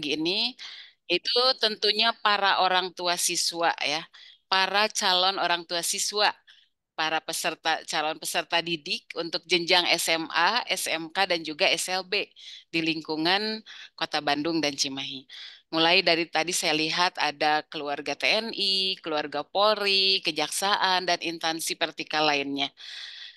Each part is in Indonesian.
pagi ini itu tentunya para orang tua siswa ya, para calon orang tua siswa, para calon peserta didik untuk jenjang SMA, SMK dan juga SLB di lingkungan Kota Bandung dan Cimahi. Mulai dari tadi saya lihat ada keluarga TNI, keluarga Polri, Kejaksaan dan instansi vertikal lainnya.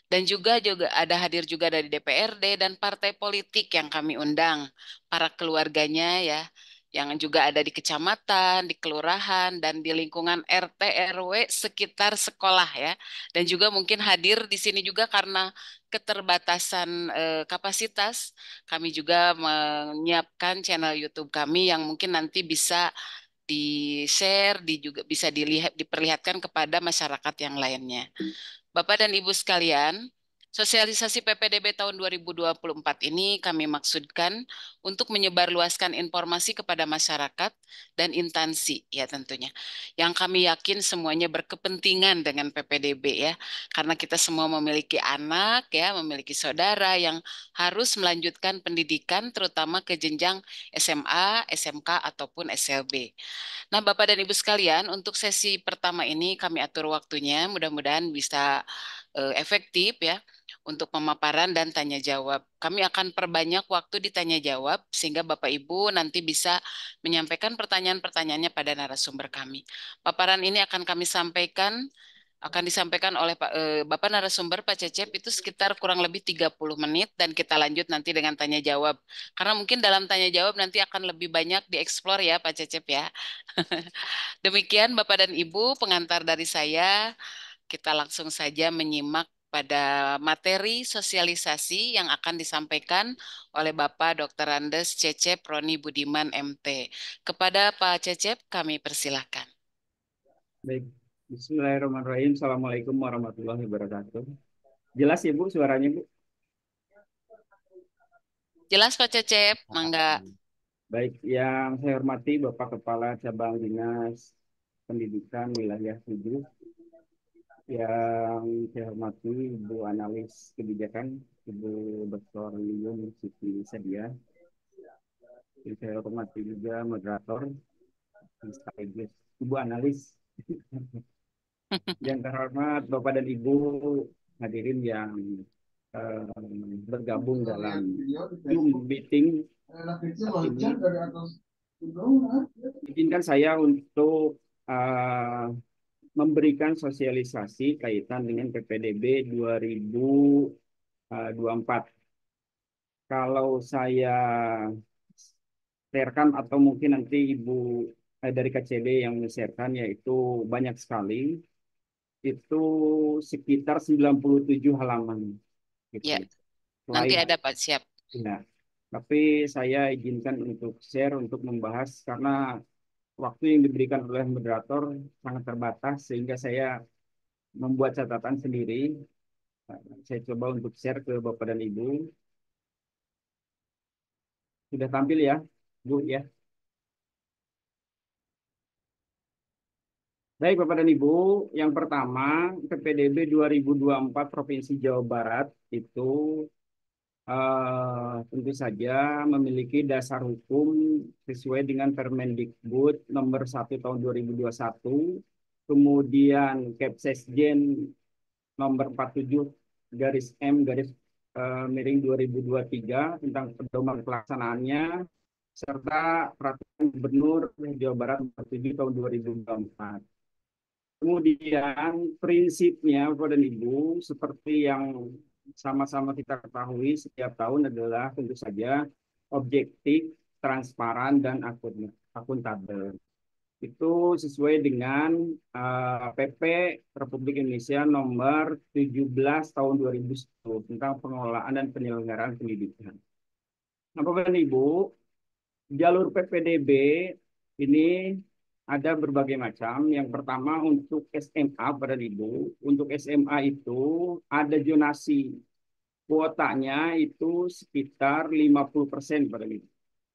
Dan juga ada hadir juga dari DPRD dan partai politik yang kami undang, para keluarganya ya, yang juga ada di kecamatan, di kelurahan, dan di lingkungan RT RW sekitar sekolah ya. Dan juga mungkin hadir di sini juga karena keterbatasan kapasitas, kami juga menyiapkan channel YouTube kami yang mungkin nanti bisa di-share, juga bisa dilihat, diperlihatkan kepada masyarakat yang lainnya. Bapak dan Ibu sekalian, sosialisasi PPDB tahun 2024 ini kami maksudkan untuk menyebarluaskan informasi kepada masyarakat dan instansi ya tentunya. Yang kami yakin semuanya berkepentingan dengan PPDB ya, karena kita semua memiliki anak ya, memiliki saudara yang harus melanjutkan pendidikan terutama ke jenjang SMA, SMK ataupun SLB. Nah, Bapak dan Ibu sekalian, untuk sesi pertama ini kami atur waktunya, mudah-mudahan bisa efektif ya untuk pemaparan dan tanya jawab. Kami akan perbanyak waktu di tanya jawab sehingga Bapak Ibu nanti bisa menyampaikan pertanyaan-pertanyaannya pada narasumber kami. Paparan ini akan disampaikan oleh Bapak narasumber Pak Cecep itu sekitar kurang lebih 30 menit dan kita lanjut nanti dengan tanya jawab. Karena mungkin dalam tanya jawab nanti akan lebih banyak dieksplor ya Pak Cecep ya. Demikian Bapak dan Ibu pengantar dari saya. Kita langsung saja menyimak pada materi sosialisasi yang akan disampaikan oleh Bapak Dr. Andes Cecep Roni Budiman MT. Kepada Pak Cecep kami persilahkan. Baik, Bismillahirrahmanirrahim. Assalamualaikum warahmatullahi wabarakatuh. Jelas ya Bu suaranya Bu? Jelas Pak Cecep, mangga. Baik, yang saya hormati Bapak Kepala Cabang Dinas Pendidikan Wilayah 7, yang saya hormati Ibu Analis Kebijakan, Ibu Dr. Yun Siti Sadia, yang saya hormati juga moderator, sekaligus Ibu Analis, yang terhormat Bapak dan Ibu hadirin yang bergabung dalam Zoom meeting saat ini. Izinkan saya untuk memberikan sosialisasi kaitan dengan PPDB 2024. Kalau saya sharekan atau mungkin nanti Ibu dari KCD yang men-sharekan yaitu banyak sekali, itu sekitar 97 halaman gitu. Ya, nanti Slide ada Pak, siap. ya. Tapi saya izinkan untuk share untuk membahas karena waktu yang diberikan oleh moderator sangat terbatas sehingga saya membuat catatan sendiri. Saya coba untuk share ke Bapak dan Ibu. Sudah tampil ya, Bu ya. Baik Bapak dan Ibu, yang pertama PPDB 2024 Provinsi Jawa Barat itu tentu saja memiliki dasar hukum sesuai dengan Permendikbud nomor 1 tahun 2021, kemudian Kepsesjen nomor 47 garis M garis miring 2023 tentang pedoman pelaksanaannya serta peraturan Gubernur Jawa Barat nomor 7 tahun 2024. Kemudian prinsipnya Bapak dan Ibu seperti yang sama-sama kita ketahui setiap tahun adalah tentu saja objektif, transparan dan akuntabel. Itu sesuai dengan PP Republik Indonesia nomor 17 tahun 2010 tentang pengelolaan dan penyelenggaraan pendidikan. Nah, Bapak dan Ibu, jalur PPDB ini ada berbagai macam. Yang pertama untuk SMA, Bapak dan Ibu. Untuk SMA itu ada zonasi. Kuotanya itu sekitar 50%, Bapak dan Ibu.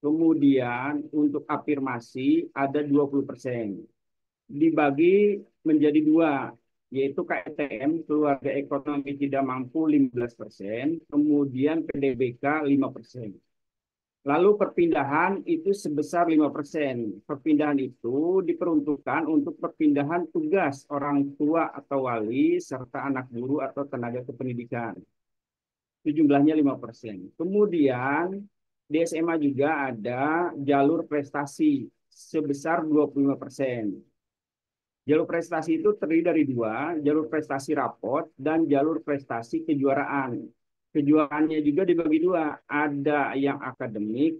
Kemudian untuk afirmasi ada 20%. Dibagi menjadi dua, yaitu KTM, keluarga ekonomi tidak mampu 15%, kemudian PDBK 5%. Lalu perpindahan itu sebesar 5%. Perpindahan itu diperuntukkan untuk perpindahan tugas orang tua atau wali serta anak guru atau tenaga kependidikan. Itu jumlahnya 5%. Kemudian di SMA juga ada jalur prestasi sebesar 25%. Jalur prestasi itu terdiri dari dua, jalur prestasi rapot dan jalur prestasi kejuaraan. Kejuaraannya juga dibagi dua, ada yang akademik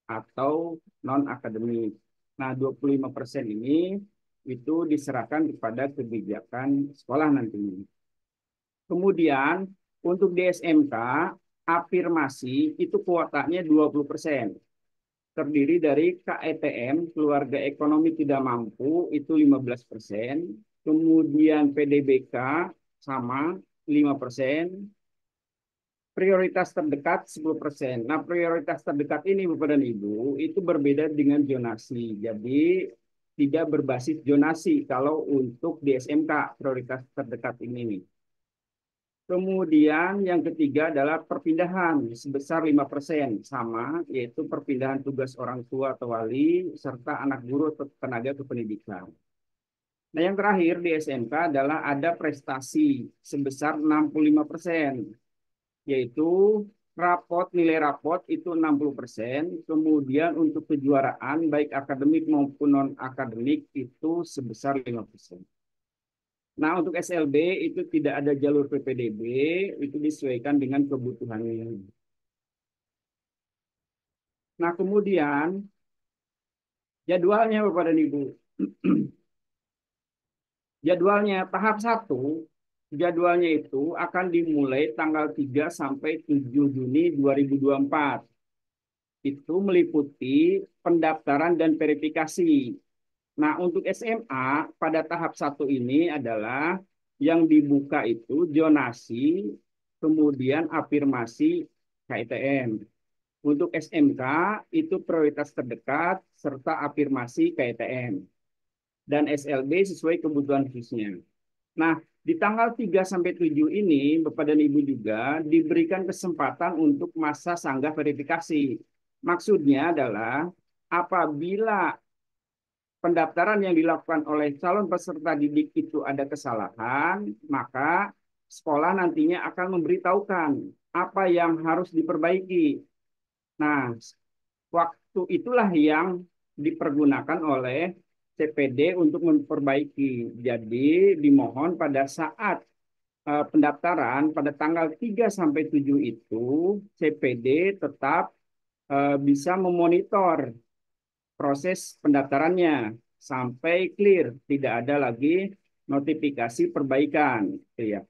atau non-akademik. Nah, 25% ini itu diserahkan kepada kebijakan sekolah nantinya. Kemudian untuk di SMK, afirmasi itu kuotanya 20%. Terdiri dari KETM, keluarga ekonomi tidak mampu, itu 15%. Kemudian PDBK sama 5%. Prioritas terdekat 10%. Nah, prioritas terdekat ini Bapak dan Ibu itu berbeda dengan zonasi. Jadi tidak berbasis zonasi kalau untuk di SMK prioritas terdekat ini. Kemudian yang ketiga adalah perpindahan sebesar 5% sama, yaitu perpindahan tugas orang tua atau wali serta anak guru atau tenaga kependidikan. Nah, yang terakhir di SMK adalah ada prestasi sebesar 65%, yaitu nilai rapot itu 60%, kemudian untuk kejuaraan baik akademik maupun non akademik itu sebesar 5%. Nah, untuk SLB itu tidak ada jalur PPDB, itu disesuaikan dengan kebutuhannya. Nah, kemudian jadwalnya Bapak dan Ibu. Jadwalnya tahap satu, jadwalnya itu akan dimulai tanggal 3 sampai 7 Juni 2024. Itu meliputi pendaftaran dan verifikasi. Nah, untuk SMA pada tahap satu ini adalah yang dibuka itu zonasi, kemudian afirmasi KITM. Untuk SMK itu prioritas terdekat serta afirmasi KITM. Dan SLB sesuai kebutuhan khususnya. Nah, di tanggal 3 sampai 7 ini Bapak dan Ibu juga diberikan kesempatan untuk masa sanggah verifikasi. Maksudnya adalah apabila pendaftaran yang dilakukan oleh calon peserta didik itu ada kesalahan, maka sekolah nantinya akan memberitahukan apa yang harus diperbaiki. Nah, waktu itulah yang dipergunakan oleh CPD untuk memperbaiki. Jadi, dimohon pada saat pendaftaran pada tanggal 3 sampai 7 itu CPD tetap bisa memonitor proses pendaftarannya sampai clear, tidak ada lagi notifikasi perbaikan, gitu ya.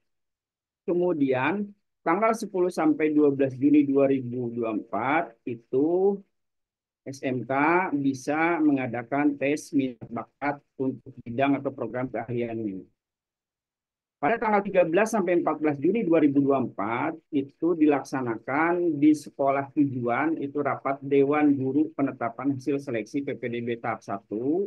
Kemudian tanggal 10 sampai 12 Juni 2024 itu SMK bisa mengadakan tes minat bakat untuk bidang atau program keahliannya. Pada tanggal 13 sampai 14 Juni 2024 itu dilaksanakan di sekolah tujuan itu rapat Dewan Guru Penetapan Hasil Seleksi PPDB tahap 1.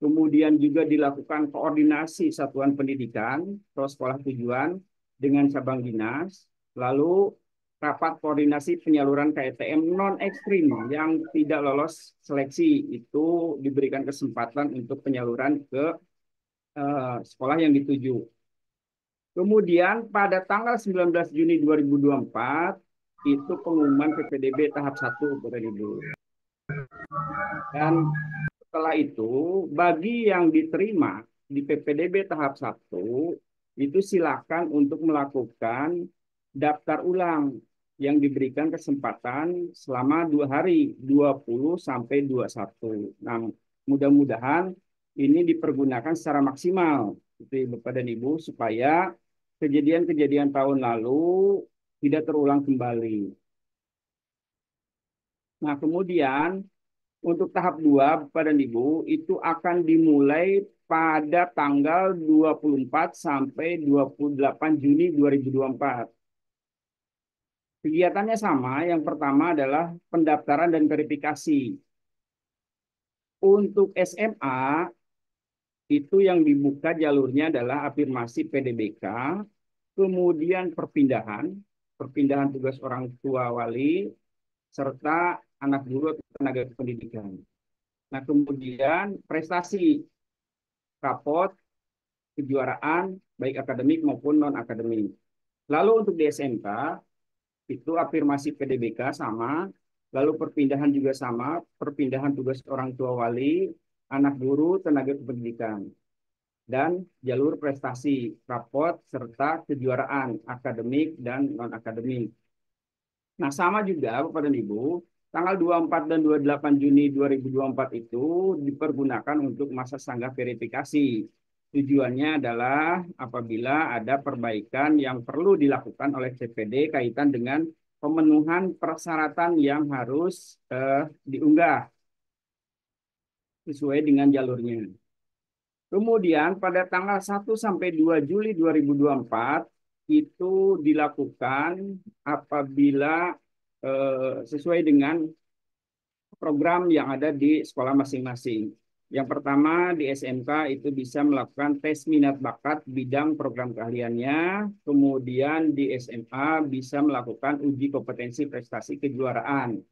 Kemudian juga dilakukan koordinasi satuan pendidikan atau sekolah tujuan dengan cabang dinas. Lalu rapat koordinasi penyaluran KTM non ekstrim yang tidak lolos seleksi itu diberikan kesempatan untuk penyaluran ke sekolah yang dituju. Kemudian pada tanggal 19 Juni 2024 itu pengumuman PPDB tahap 1 Bapak Ibu. Dan setelah itu bagi yang diterima di PPDB tahap 1 itu silakan untuk melakukan daftar ulang yang diberikan kesempatan selama 2 hari, 20 sampai 21. Nah, mudah-mudahan ini dipergunakan secara maksimal gitu ya, Bapak dan Ibu supaya kejadian-kejadian tahun lalu tidak terulang kembali. Nah, kemudian untuk tahap 2, Bapak dan Ibu, itu akan dimulai pada tanggal 24 sampai 28 Juni 2024. Kegiatannya sama, yang pertama adalah pendaftaran dan verifikasi. Untuk SMA, itu yang dibuka jalurnya adalah afirmasi PDBK, kemudian perpindahan tugas orang tua wali, serta anak guru atau tenaga pendidikan. Nah, kemudian prestasi, rapot, kejuaraan, baik akademik maupun non-akademik. Lalu untuk di SMK, itu afirmasi PDBK sama, lalu perpindahan juga sama, perpindahan tugas orang tua wali, anak guru, tenaga pendidikan, dan jalur prestasi, rapot, serta kejuaraan akademik dan non-akademik. Nah, sama juga Bapak dan Ibu, tanggal 24 dan 28 Juni 2024 itu dipergunakan untuk masa sanggah verifikasi. Tujuannya adalah apabila ada perbaikan yang perlu dilakukan oleh CPD kaitan dengan pemenuhan persyaratan yang harus diunggah sesuai dengan jalurnya. Kemudian pada tanggal 1 sampai 2 Juli 2024 itu dilakukan apabila sesuai dengan program yang ada di sekolah masing-masing. Yang pertama di SMK itu bisa melakukan tes minat bakat bidang program keahliannya, kemudian di SMA bisa melakukan uji kompetensi prestasi kejuaraan.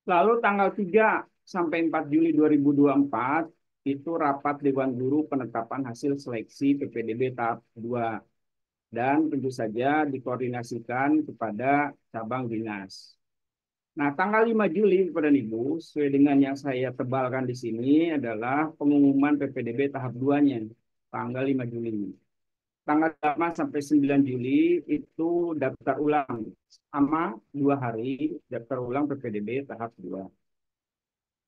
Lalu tanggal 3 sampai 4 Juli 2024 itu rapat Dewan Guru penetapan hasil seleksi PPDB tahap 2 dan tentu saja dikoordinasikan kepada cabang dinas. Nah, tanggal 5 Juli kepada Ibu, sesuai dengan yang saya tebalkan di sini adalah pengumuman PPDB tahap 2-nya, tanggal 5 Juli. Tanggal 8 sampai 9 Juli itu daftar ulang, sama 2 hari daftar ulang PPDB tahap 2.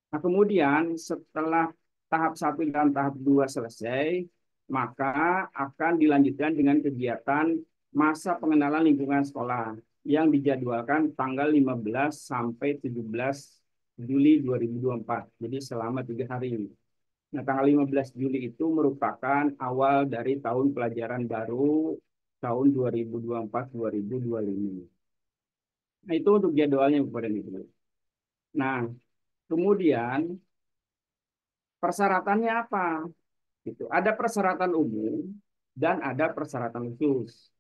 Nah, kemudian setelah tahap 1 dan tahap 2 selesai, maka akan dilanjutkan dengan kegiatan masa pengenalan lingkungan sekolah yang dijadwalkan tanggal 15 sampai 17 Juli 2024. Jadi selama 3 hari. Nah, tanggal 15 Juli itu merupakan awal dari tahun pelajaran baru tahun 2024-2025. Nah, itu untuk jadwalnya Bapak dan Ibu. Nah, kemudian persyaratannya apa? Gitu. Ada persyaratan umum dan ada persyaratan khusus.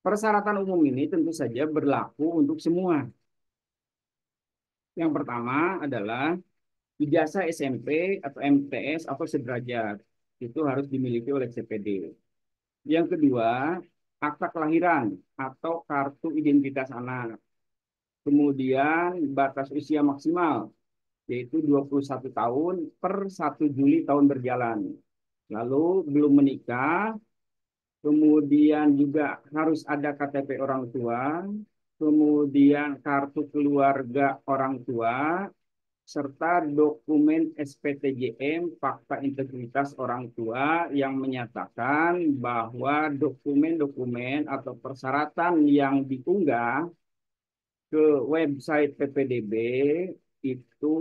Persyaratan umum ini tentu saja berlaku untuk semua. Yang pertama adalah ijazah SMP atau MTS atau sederajat. Itu harus dimiliki oleh CPD. Yang kedua, akta kelahiran atau kartu identitas anak. Kemudian batas usia maksimal yaitu 21 tahun per 1 Juli tahun berjalan. Lalu belum menikah, kemudian juga harus ada KTP orang tua, kemudian kartu keluarga orang tua, serta dokumen SPTJM fakta integritas orang tua yang menyatakan bahwa dokumen-dokumen atau persyaratan yang diunggah ke website PPDB itu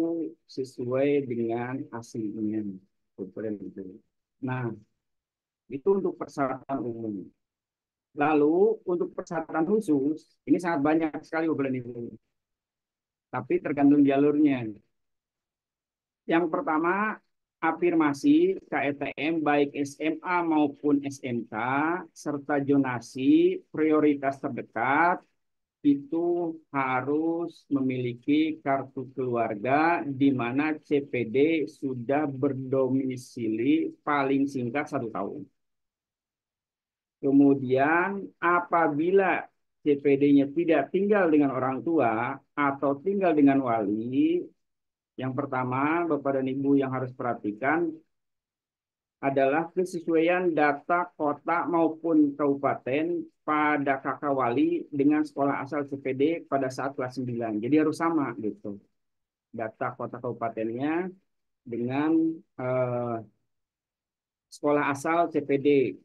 sesuai dengan aslinya. Nah, itu untuk persyaratan umum. Lalu untuk persyaratan khusus, ini sangat banyak sekali Bapak dan Ibu. Tapi tergantung jalurnya. Yang pertama, afirmasi KETM baik SMA maupun SMK, serta zonasi prioritas terdekat, itu harus memiliki kartu keluarga di mana CPD sudah berdomisili paling singkat 1 tahun. Kemudian apabila CPD-nya tidak tinggal dengan orang tua atau tinggal dengan wali, yang pertama Bapak dan Ibu yang harus perhatikan adalah kesesuaian data kota maupun kabupaten pada kakak wali dengan sekolah asal CPD pada saat kelas 9. Jadi harus sama gitu. Data kota kabupatennya dengan eh, sekolah asal CPD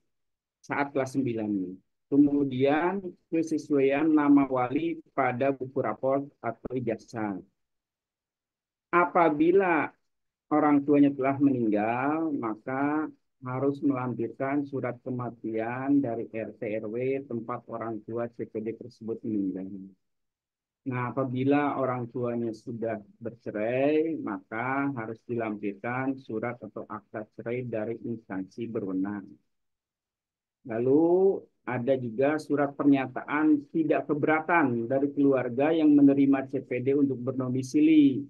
saat kelas 9. Kemudian kesesuaian nama wali pada buku rapor atau ijazah. Apabila orang tuanya telah meninggal, maka harus melampirkan surat kematian dari RT RW tempat orang tua CPD tersebut meninggal. Nah, apabila orang tuanya sudah bercerai, maka harus dilampirkan surat atau akta cerai dari instansi berwenang. Lalu ada juga surat pernyataan tidak keberatan dari keluarga yang menerima CPD untuk berdomisili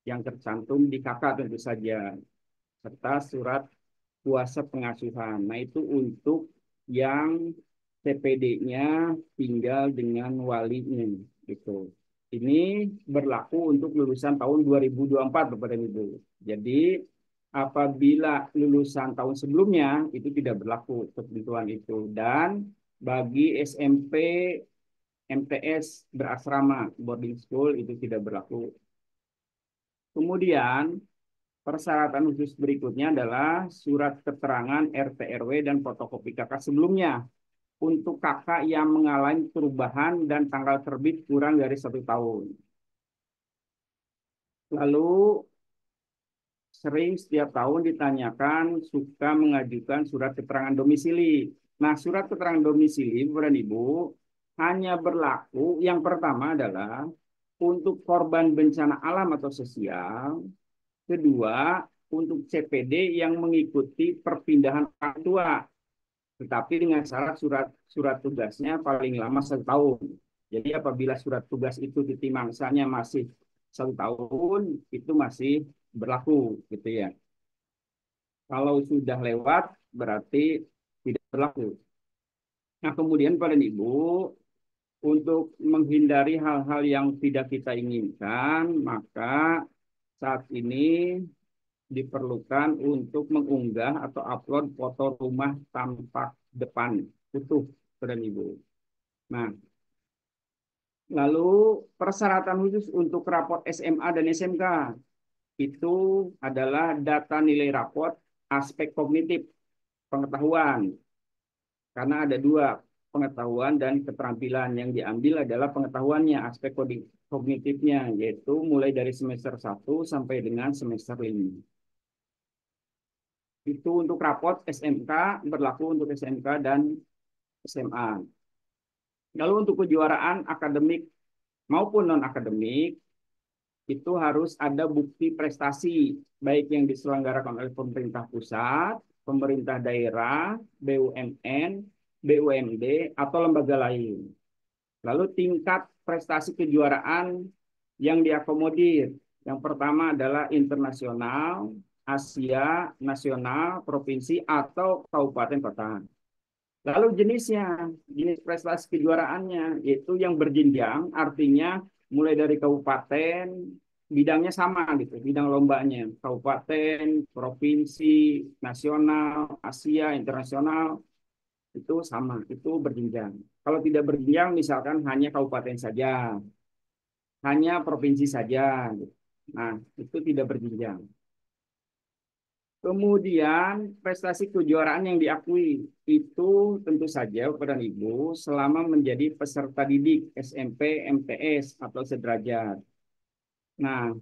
yang tercantum di KK tentu saja, serta surat kuasa pengasuhan. Nah, itu untuk yang CPD-nya tinggal dengan walinya gitu. Ini berlaku untuk lulusan tahun 2024 Bapak dan Ibu. Jadi apabila lulusan tahun sebelumnya itu tidak berlaku ketentuan itu, dan bagi SMP MTS berasrama boarding school itu tidak berlaku. Kemudian persyaratan khusus berikutnya adalah surat keterangan RT RW dan fotokopi KK sebelumnya untuk kakak yang mengalami perubahan dan tanggal terbit kurang dari 1 tahun. Lalu sering setiap tahun ditanyakan suka mengajukan surat keterangan domisili. Nah, surat keterangan domisili, Bapak dan Ibu, hanya berlaku yang pertama adalah untuk korban bencana alam atau sosial, kedua untuk CPD yang mengikuti perpindahan orang tua, tetapi dengan syarat surat surat tugasnya paling lama 1 tahun. Jadi apabila surat tugas itu ditimangsanya masih 1 tahun, itu masih berlaku, gitu ya. Kalau sudah lewat, berarti tidak berlaku. Nah, kemudian pada Ibu, untuk menghindari hal-hal yang tidak kita inginkan, maka saat ini diperlukan untuk mengunggah atau upload foto rumah tampak depan utuh pada Ibu. Nah, lalu persyaratan khusus untuk raport SMA dan SMK itu adalah data nilai raport aspek kognitif pengetahuan. Karena ada dua, pengetahuan dan keterampilan. Yang diambil adalah pengetahuannya, aspek kognitifnya, yaitu mulai dari semester 1 sampai dengan semester 5. Itu untuk raport SMK, berlaku untuk SMK dan SMA. Lalu untuk kejuaraan akademik maupun non-akademik, itu harus ada bukti prestasi, baik yang diselenggarakan oleh pemerintah pusat, pemerintah daerah, BUMN, BUMD, atau lembaga lain. Lalu tingkat prestasi kejuaraan yang diakomodir. Yang pertama adalah internasional, Asia, nasional, provinsi, atau kabupaten kota. Lalu jenisnya, jenis prestasi kejuaraannya, yaitu yang berjenjang, artinya mulai dari kabupaten, bidangnya sama gitu, bidang lombanya, kabupaten, provinsi, nasional, Asia, internasional, itu sama, itu berjenjang. Kalau tidak berjenjang, misalkan hanya kabupaten saja, hanya provinsi saja, gitu. Nah, itu tidak berjenjang. Kemudian prestasi kejuaraan yang diakui itu tentu saja kepada Ibu selama menjadi peserta didik SMP, MTS atau sederajat. Nah,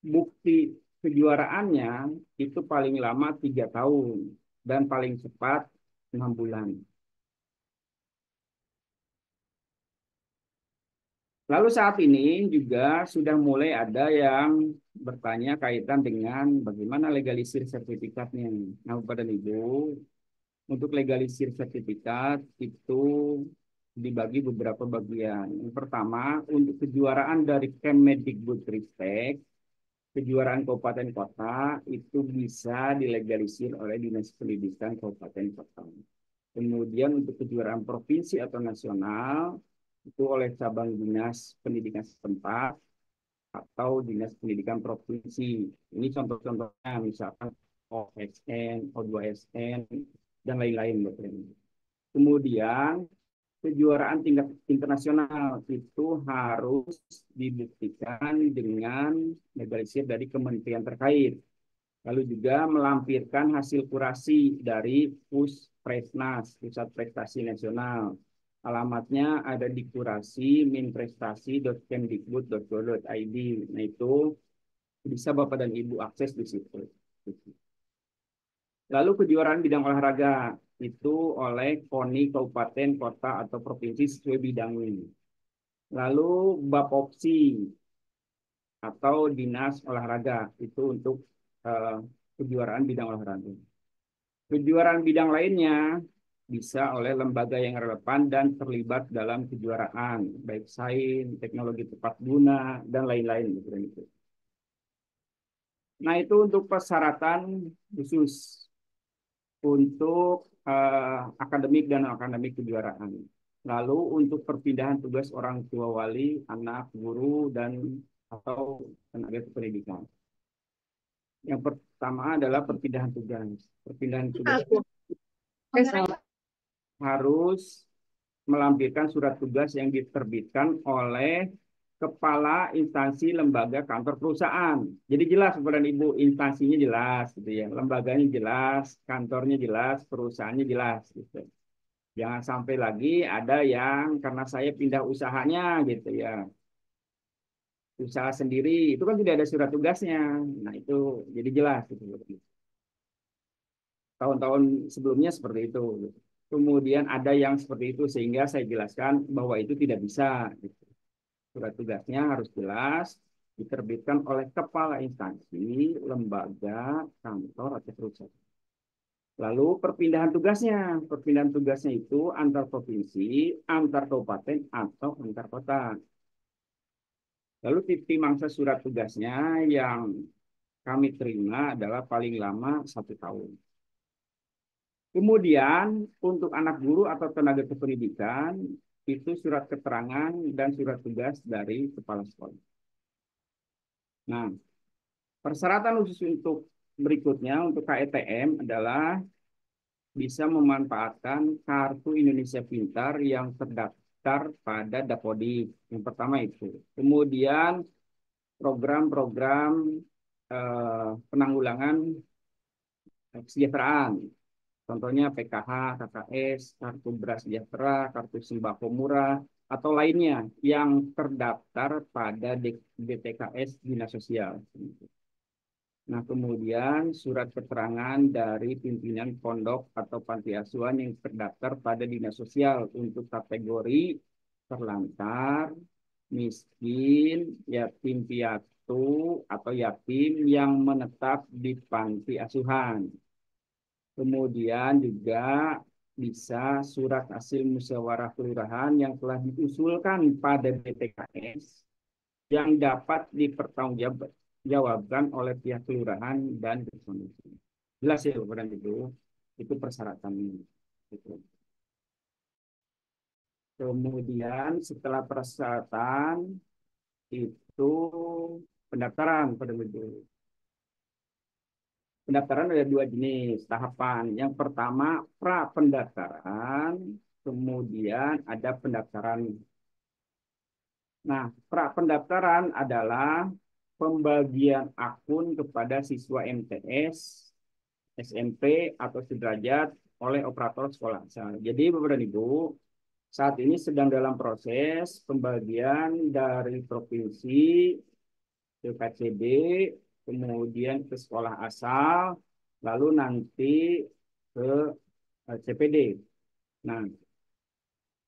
bukti kejuaraannya itu paling lama 3 tahun dan paling cepat 6 bulan. Lalu saat ini juga sudah mulai ada yang bertanya kaitan dengan bagaimana legalisir sertifikatnya. Nah, Bapak dan Ibu, untuk legalisir sertifikat itu dibagi beberapa bagian. Yang pertama, untuk kejuaraan dari Kemendikbudristek, kejuaraan kabupaten kota itu bisa dilegalisir oleh Dinas Pendidikan Kabupaten Kota. Kemudian untuk kejuaraan provinsi atau nasional itu oleh cabang dinas pendidikan setempat atau dinas pendidikan provinsi. Ini contoh-contohnya misalkan OSN, O2SN, dan lain-lain. Kemudian kejuaraan tingkat internasional itu harus dibuktikan dengan legalisir dari kementerian terkait. Lalu juga melampirkan hasil kurasi dari Puspresnas, Pusat Prestasi Nasional. Alamatnya ada di kurasi minprestasi.kemdikbud.go.id. Nah, itu bisa Bapak dan Ibu akses di situ. Lalu kejuaraan bidang olahraga itu oleh KONI kabupaten, kota, atau provinsi sesuai bidangnya. Lalu Bapopsi atau Dinas Olahraga itu untuk kejuaraan bidang olahraga. Kejuaraan bidang lainnya bisa oleh lembaga yang relevan dan terlibat dalam kejuaraan, baik sains, teknologi tepat guna, dan lain-lain. Gitu. Nah, itu untuk persyaratan khusus untuk akademik dan akademik kejuaraan. Lalu untuk perpindahan tugas orang tua wali, anak, guru, dan atau tenaga pendidikan. Yang pertama adalah perpindahan tugas. Perpindahan tugas harus melampirkan surat tugas yang diterbitkan oleh kepala instansi lembaga kantor perusahaan. Jadi jelas kepada Ibu, instansinya jelas gitu ya, lembaganya jelas, kantornya jelas, perusahaannya jelas gitu. Jangan sampai lagi ada yang karena saya pindah usahanya gitu ya, usaha sendiri itu kan tidak ada surat tugasnya. Nah, itu jadi jelas gitu. Tahun-tahun sebelumnya seperti itu. Kemudian ada yang seperti itu sehingga saya jelaskan bahwa itu tidak bisa. Gitu. Surat tugasnya harus jelas, diterbitkan oleh kepala instansi, lembaga, kantor, atau perusahaan. Lalu perpindahan tugasnya itu antar provinsi, antar kabupaten, atau antar kota. Lalu titik mangsa surat tugasnya yang kami terima adalah paling lama 1 tahun. Kemudian untuk anak guru atau tenaga kependidikan itu surat keterangan dan surat tugas dari kepala sekolah. Nah, persyaratan khusus untuk berikutnya untuk KETM adalah bisa memanfaatkan kartu Indonesia Pintar yang terdaftar pada Dapodik. Yang pertama itu. Kemudian program-program penanggulangan kesejahteraan. Contohnya PKH, KKS, kartu beras sejahtera, kartu sembako murah, atau lainnya yang terdaftar pada DTKS Dinas Sosial. Nah, kemudian surat keterangan dari pimpinan pondok atau panti asuhan yang terdaftar pada Dinas Sosial untuk kategori terlantar, miskin, yatim piatu, atau yatim yang menetap di panti asuhan. Kemudian juga bisa surat hasil musyawarah kelurahan yang telah diusulkan pada DTKS yang dapat dipertanggungjawabkan oleh pihak kelurahan dan kecamatan. Jelas ya Bapak itu persyaratannya. Gitu. Kemudian setelah persyaratan itu pendaftaran pada itu. Pendaftaran ada 2 jenis tahapan. Yang pertama pra pendaftaran, kemudian ada pendaftaran. Nah, pra pendaftaran adalah pembagian akun kepada siswa MTS, SMP atau sederajat oleh operator sekolah. Jadi Bapak dan Ibu, saat ini sedang dalam proses pembagian dari provinsi ke KCD, kemudian ke sekolah asal, lalu nanti ke CPD. Nah,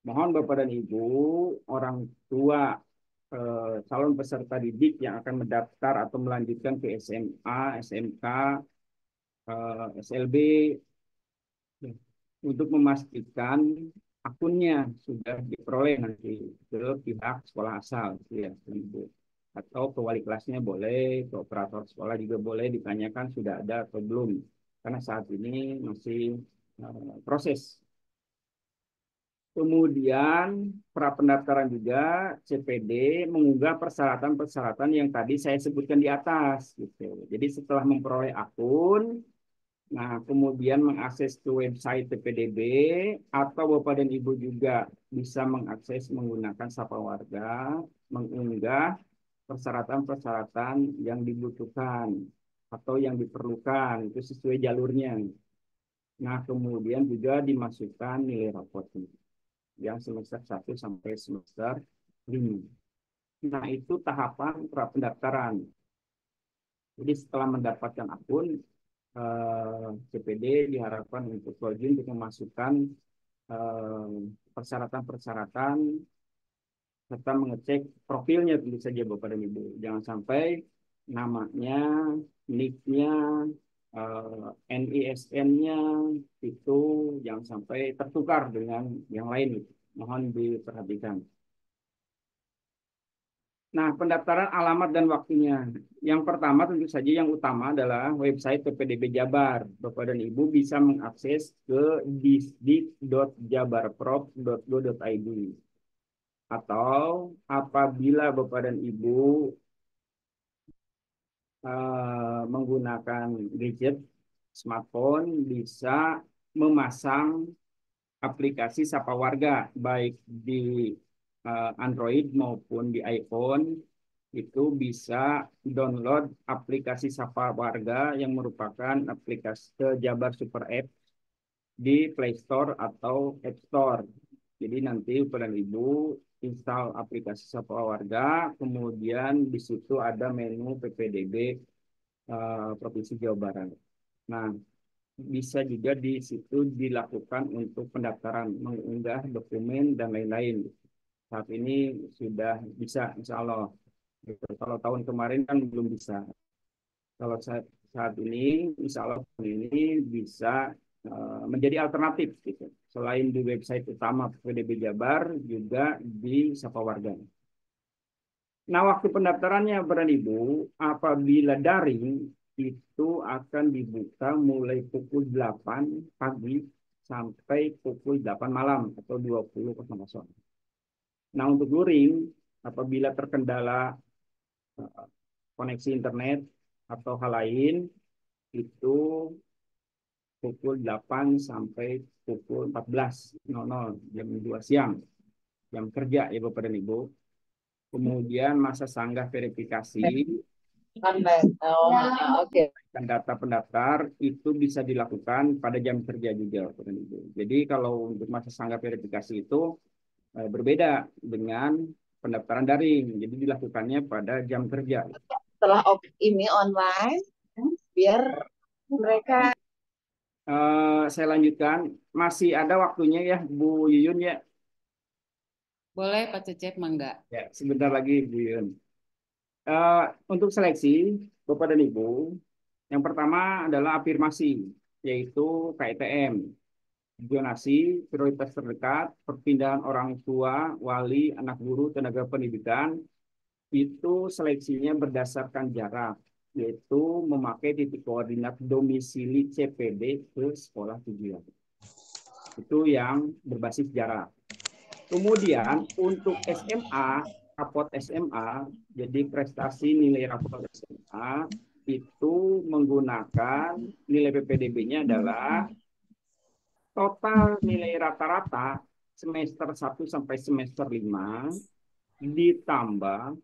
mohon Bapak dan Ibu, orang tua calon peserta didik yang akan mendaftar atau melanjutkan ke SMA, SMK, SLB, untuk memastikan akunnya sudah diperoleh nanti ke pihak sekolah asal, ya, Ibu. Atau ke wali kelasnya boleh, ke operator sekolah juga boleh ditanyakan sudah ada atau belum. Karena saat ini masih proses. Kemudian pra pendaftaran juga CPD mengunggah persyaratan-persyaratan yang tadi saya sebutkan di atas gitu. Jadi setelah memperoleh akun, nah kemudian mengakses ke website PPDB atau Bapak dan Ibu juga bisa mengakses menggunakan Sapa Warga, mengunggah persyaratan-persyaratan yang dibutuhkan atau yang diperlukan itu sesuai jalurnya. Nah, kemudian juga dimasukkan nilai rapotnya yang semester 1 sampai semester 5. Nah, itu tahapan pra pendaftaran. Jadi setelah mendapatkan akun, CPD diharapkan untuk login untuk memasukkan persyaratan-persyaratan serta mengecek profilnya tentu saja Bapak dan Ibu. Jangan sampai namanya, nicknya, NISN-nya itu jangan sampai tertukar dengan yang lain. Mohon diperhatikan. Nah, pendaftaran alamat dan waktunya. Yang pertama tentu saja yang utama adalah website PPDB Jabar. Bapak dan Ibu bisa mengakses ke disdik.jabarprov.go.id. Atau apabila Bapak dan Ibu menggunakan gadget smartphone, bisa memasang aplikasi Sapa Warga, baik di Android maupun di iPhone. Itu bisa download aplikasi Sapa Warga yang merupakan aplikasi Jabar Super App di Play Store atau App Store. Jadi nanti Bapak dan Ibu install aplikasi Sapa Warga, kemudian di situ ada menu PPDB Provinsi Jawa Barat. Nah, bisa juga di situ dilakukan untuk pendaftaran, mengunggah dokumen dan lain-lain. Saat ini sudah bisa, insya Allah. Kalau tahun kemarin kan belum bisa. Kalau saat ini, insya Allah ini bisa menjadi alternatif, gitu. Selain di website utama PDB Jabar, juga di Sapa Warga. Nah, waktu pendaftarannya, Bapak Ibu, apabila daring, itu akan dibuka mulai pukul 8 pagi sampai pukul 8 malam atau 20.00. Nah, untuk luring, apabila terkendala koneksi internet atau hal lain, itu pukul 8 sampai pukul 14.00, jam 2 siang, jam kerja ya Bapak dan Ibu. Kemudian masa sanggah verifikasi Online. Oh, oke. dan data pendaftar itu bisa dilakukan pada jam kerja juga, Bapak dan Ibu. Jadi kalau untuk masa sanggah verifikasi itu berbeda dengan pendaftaran daring. Jadi dilakukannya pada jam kerja. Setelah ini online, biar mereka Saya lanjutkan, masih ada waktunya ya Bu Yuyun ya. Boleh Pak Cecep, mangga. Ya, sebentar lagi Bu Yuyun. Eh, untuk seleksi Bapak dan Ibu, yang pertama adalah afirmasi, yaitu KITM, zonasi, prioritas terdekat, perpindahan orang tua, wali, anak guru, tenaga pendidikan, itu seleksinya berdasarkan jarak, yaitu memakai titik koordinat domisili CPD ke sekolah tujuan. Itu yang berbasis jarak. Kemudian untuk SMA, raport SMA, jadi prestasi nilai raport SMA itu menggunakan nilai PPDB-nya adalah total nilai rata-rata semester 1 sampai semester 5 ditambah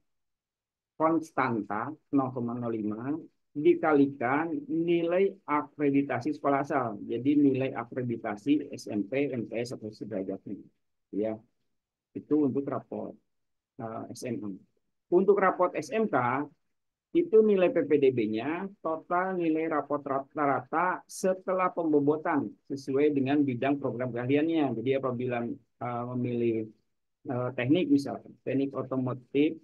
konstanta 0,05 dikalikan nilai akreditasi sekolah asal. Jadi nilai akreditasi SMP, MTS atau sederajatnya. Ya, itu untuk raport SMA. Untuk raport SMK, itu nilai PPDB-nya total nilai raport rata-rata setelah pembobotan sesuai dengan bidang program keahliannya. Jadi apabila memilih teknik misalkan, teknik otomotif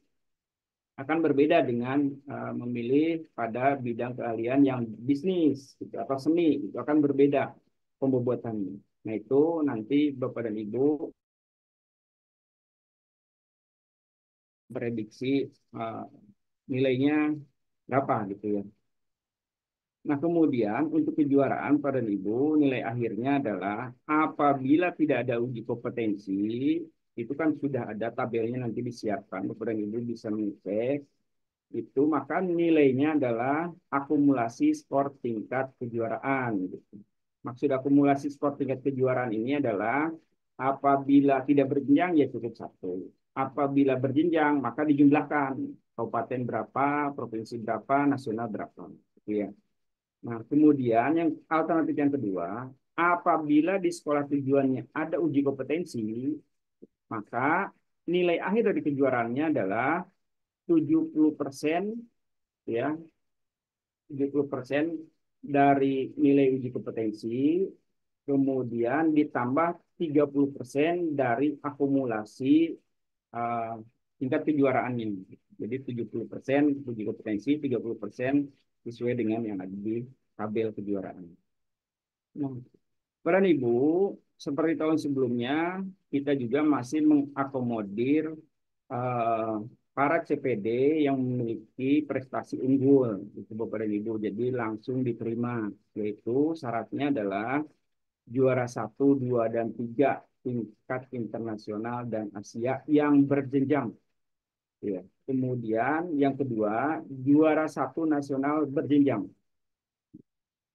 akan berbeda dengan memilih pada bidang keahlian yang bisnis gitu, atau seni, itu akan berbeda pembobotannya. Nah itu nanti Bapak dan Ibu prediksi uh, nilainya berapa gitu ya. Nah, kemudian untuk kejuaraan pada Ibu, nilai akhirnya adalah apabila tidak ada uji kompetensi, itu kan sudah ada tabelnya nanti disiapkan, Bapak dan Ibu bisa mengecek, itu maka nilainya adalah akumulasi skor tingkat kejuaraan. Gitu. Maksud akumulasi skor tingkat kejuaraan ini adalah apabila tidak berjenjang ya cukup satu. Apabila berjenjang maka dijumlahkan kabupaten berapa, provinsi berapa, nasional berapa. Gitu ya. Nah, kemudian yang alternatif yang kedua, apabila di sekolah tujuannya ada uji kompetensi, maka nilai akhir dari kejuaraannya adalah 70%, ya, 70% dari nilai uji kompetensi, kemudian ditambah 30% dari akumulasi uh, tingkat kejuaraannya. Jadi 70% uji kompetensi, 30% sesuai dengan yang ada di tabel kejuaraan. Nah, peran Ibu, seperti tahun sebelumnya, kita juga masih mengakomodir eh, para CPD yang memiliki prestasi unggul, itu Bapak dan Ibu. Jadi langsung diterima, yaitu syaratnya adalah juara 1, 2, dan 3 tingkat internasional dan Asia yang berjenjang. Ya. Kemudian yang kedua, juara 1 nasional berjenjang.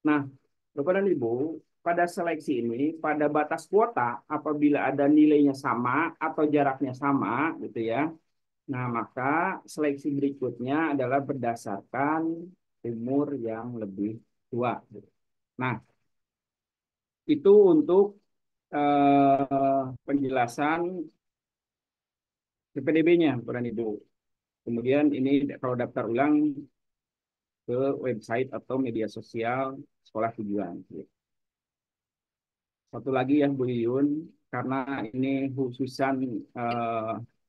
Nah, Bapak dan Ibu, pada seleksi ini, pada batas kuota, apabila ada nilainya sama atau jaraknya sama, gitu ya. Nah, maka seleksi berikutnya adalah berdasarkan umur yang lebih tua. Nah, itu untuk penjelasan PPDB-nya, Bapak dan Ibu. Kemudian ini kalau daftar ulang ke website atau media sosial sekolah tujuan. Satu lagi ya Bu Yuyun, karena ini khususan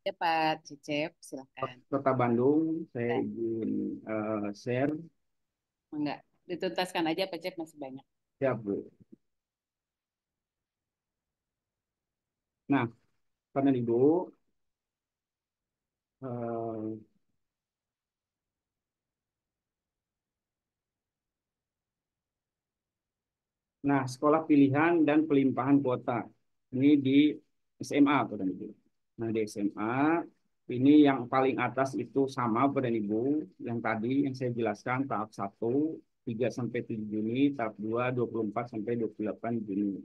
Ya Pak Cecep, silakan. Kota Bandung, saya Ya, izin share. enggak. Dituntaskan aja Pak Cecep masih banyak. Ya Bu. Nah, karena Ibu, eh, nah sekolah pilihan dan pelimpahan kuota ini di SMA, Bapak dan Ibu. Nah di SMA ini yang paling atas itu sama Bapak dan Ibu, yang tadi yang saya jelaskan tahap 1 3 sampai 7 Juni, tahap 2 24 sampai 28 Juni.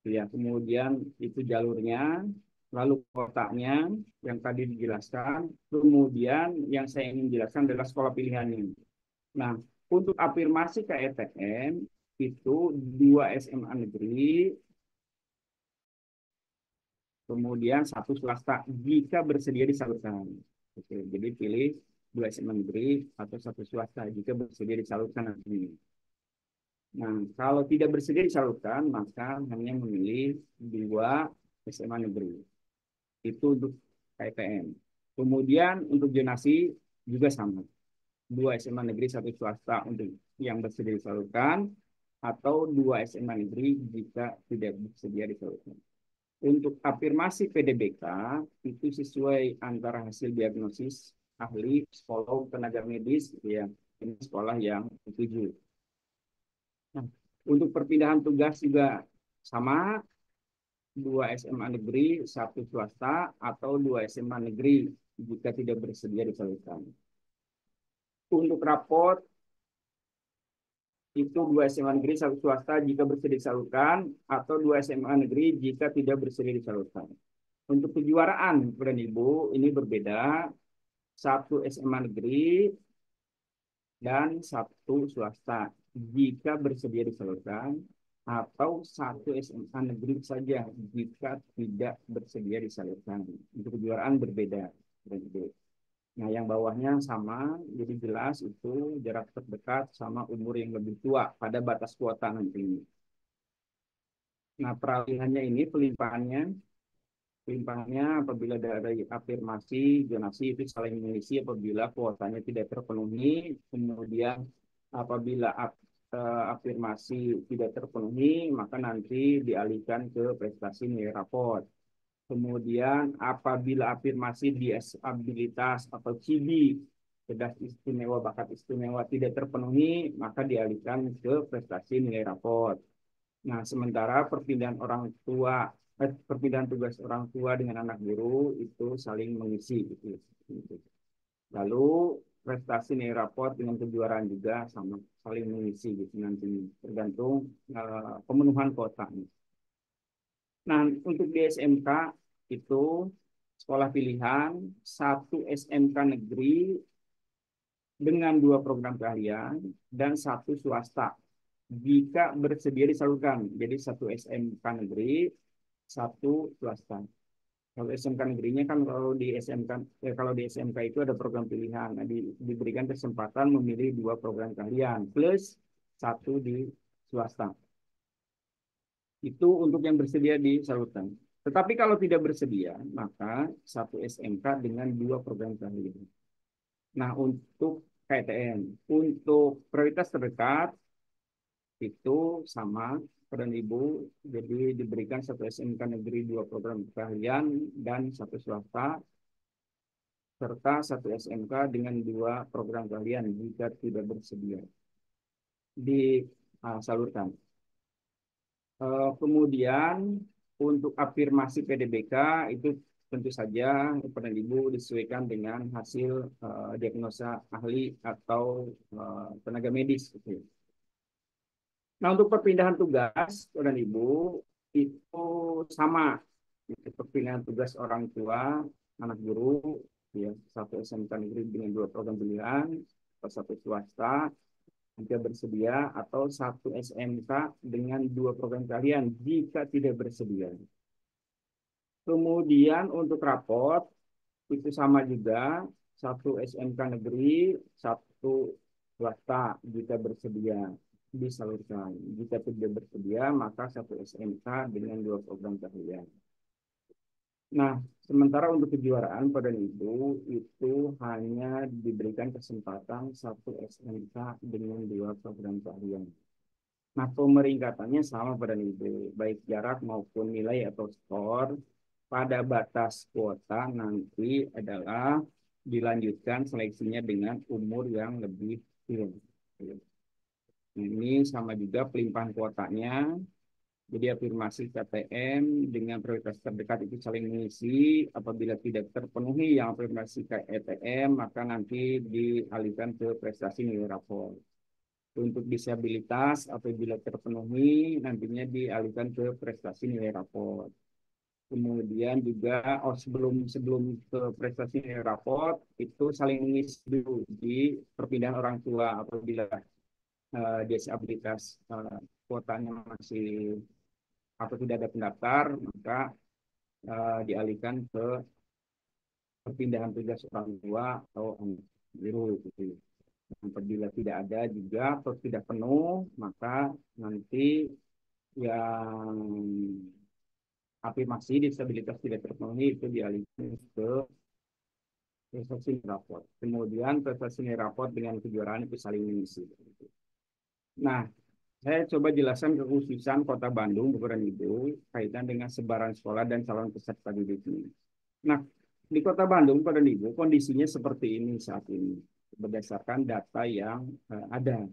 Ya, kemudian itu jalurnya, lalu kotaknya yang tadi dijelaskan, kemudian yang saya ingin jelaskan adalah sekolah pilihannya. Nah, untuk afirmasi KETN itu 2 SMA negeri, kemudian 1 swasta jika bersedia disalurkan. Oke, jadi pilih 2 SMA negeri atau 1 swasta jika bersedia disalurkan nanti. Nah, kalau tidak bersedia disalurkan, maka hanya memilih 2 SMA negeri. Itu untuk KPM. Kemudian untuk zonasi juga sama. 2 SMA negeri, 1 swasta untuk yang bersedia disalurkan, atau 2 SMA negeri jika tidak bersedia disalurkan. Untuk afirmasi PDBK itu sesuai antara hasil diagnosis ahli, psikolog, tenaga medis, ya ini sekolah yang dituju. Nah, untuk perpindahan tugas juga sama, 2 SMA negeri, 1 swasta, atau 2 SMA negeri jika tidak bersedia disalurkan. Untuk raport itu 2 SMA negeri, 1 swasta jika bersedia disalurkan, atau 2 SMA negeri jika tidak bersedia disalurkan. Untuk kejuaraan, Bapak dan Ibu, ini berbeda. 1 SMA negeri dan 1 swasta jika bersedia disalurkan, atau 1 SMA negeri saja jika tidak bersedia disalurkan. Untuk kejuaraan berbeda. Nah, yang bawahnya sama, jadi jelas itu jarak terdekat sama umur yang lebih tua pada batas kuota nanti. Nah, peralihannya ini pelimpahannya apabila dari afirmasi, zonasi itu saling mengisi apabila kuotanya tidak terpenuhi, kemudian apabila afirmasi tidak terpenuhi, maka nanti dialihkan ke prestasi nilai raport. Kemudian apabila afirmasi disabilitas atau CIBI, cerdas istimewa, bakat istimewa tidak terpenuhi, maka dialihkan ke prestasi nilai raport. Nah, sementara perpindahan tugas orang tua dengan anak guru itu saling mengisi gitu. Lalu prestasi nilai raport dengan kejuaraan juga sama saling mengisi gitu nanti tergantung pemenuhan kuota. Nah, untuk di SMK itu sekolah pilihan 1 SMK negeri dengan 2 program keahlian dan 1 swasta jika bersedia disalurkan. Jadi 1 SMK negeri, 1 swasta. Kalau SMK negerinya kan kalau di SMK itu ada program pilihan. Nah, diberikan kesempatan memilih 2 program keahlian plus 1 di swasta. Itu untuk yang bersedia disalurkan. Tetapi kalau tidak bersedia, maka 1 SMK dengan 2 program keahlian. Nah, untuk KTN, untuk prioritas terdekat, itu sama Bapak dan Ibu, jadi diberikan satu SMK negeri 2 program keahlian dan satu swasta serta satu SMK dengan 2 program keahlian jika tidak bersedia disalurkan. Kemudian untuk afirmasi PDBK itu tentu saja Bapak dan Ibu disesuaikan dengan hasil diagnosa ahli atau tenaga medis gitu. Nah, untuk perpindahan tugas, Bapak dan Ibu, itu sama. Perpindahan tugas orang tua, anak guru, ya, satu SMK negeri dengan 2 program pilihan, atau satu swasta, jika bersedia, atau satu SMK dengan 2 program keahlian, jika tidak bersedia. Kemudian untuk raport, itu sama juga, satu SMK negeri, satu swasta, jika bersedia disalurkan. Jika tidak bersedia, maka satu SMK dengan 2 program keahlian. Nah, sementara untuk kejuaraan pada Ibu itu hanya diberikan kesempatan satu SMK dengan 2 program keahlian. Nah, pemeringkatannya sama pada Ibu, baik jarak maupun nilai atau skor pada batas kuota nanti adalah dilanjutkan seleksinya dengan umur yang lebih tua. Ini sama juga pelimpahan kuotanya. Jadi afirmasi KTM dengan prioritas terdekat itu saling mengisi. Apabila tidak terpenuhi yang afirmasi KTM, maka nanti dialihkan ke prestasi nilai rapor. Untuk disabilitas, apabila terpenuhi, nantinya dialihkan ke prestasi nilai rapor. Kemudian juga sebelum ke prestasi nilai rapor, itu saling mengisi dulu di perpindahan orang tua apabila disabilitas kuotanya masih atau tidak ada pendaftar, maka dialihkan ke perpindahan tugas orang tua atau anak guru gitu. Apabila tidak ada juga atau tidak penuh, maka nanti yang afirmasi disabilitas tidak terpenuhi itu dialihkan ke prestasi raport. Kemudian prestasi raport dengan kejuaraan itu saling mengisi. Nah, saya coba jelaskan kekhususan Kota Bandung, Bapak dan Ibu, kaitan dengan sebaran sekolah dan calon peserta didik ini. Nah, di Kota Bandung, Bapak dan Ibu, kondisinya seperti ini saat ini, berdasarkan data yang ada.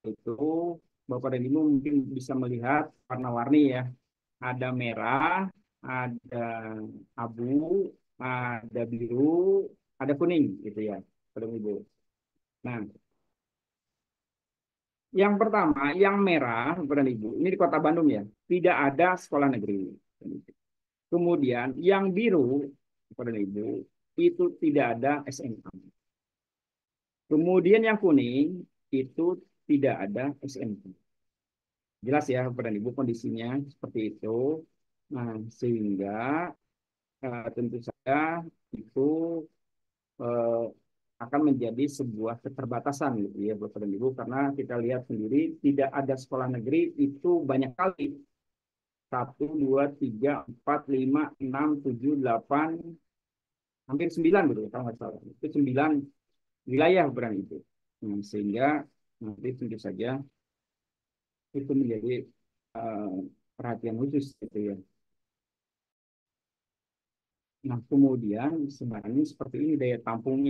Itu Bapak dan Ibu mungkin bisa melihat warna-warni ya. Ada merah, ada abu, ada biru, ada kuning gitu ya, Bapak dan Ibu. Nah, yang pertama, yang merah, Bapak dan Ibu, ini di Kota Bandung ya, tidak ada sekolah negeri. Kemudian yang biru, Bapak dan Ibu, itu tidak ada SMA. Kemudian yang kuning, itu tidak ada SMP. Jelas ya, Bapak dan Ibu, kondisinya seperti itu. Nah, sehingga tentu saja itu eh, akan menjadi sebuah keterbatasan gitu ya Bapak dan Ibu, karena kita lihat sendiri tidak ada sekolah negeri itu banyak kali. 1, 2, 3, 4, 5, 6, 7, 8, hampir 9 gitu kalau nggak salah. Itu 9 wilayah berang itu. Nah, sehingga nanti tentu saja itu menjadi uh, perhatian khusus gitu ya. Nah, kemudian sebarannya seperti ini daya tampung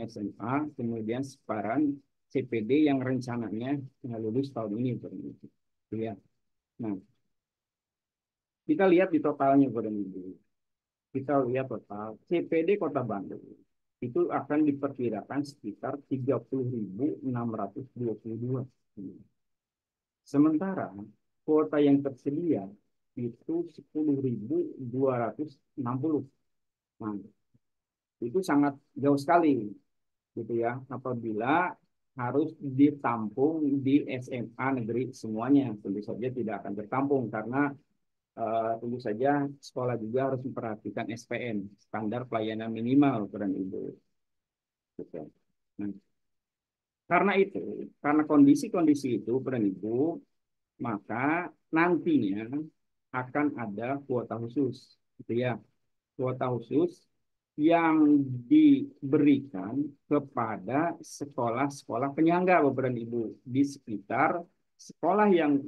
SMA, kemudian sebaran CPD yang rencananya lulus tahun ini. Gitu ya. Nah, kita lihat di totalnya, Bapak dan Ibu. Kita lihat total CPD Kota Bandung itu akan diperkirakan sekitar 30.622. Sementara kuota yang tersedia itu 10.260. Nah, itu sangat jauh sekali gitu ya apabila harus ditampung di SMA negeri semuanya. Tentu saja tidak akan tertampung karena tentu saja sekolah juga harus memperhatikan SPM, standar pelayanan minimal Bapak dan Ibu. Gitu. Nah, karena itu, karena kondisi-kondisi itu Bapak dan Ibu, maka nantinya akan ada kuota khusus, gitu ya. Kuota khusus yang diberikan kepada sekolah-sekolah penyangga Bapak dan Ibu di sekitar sekolah yang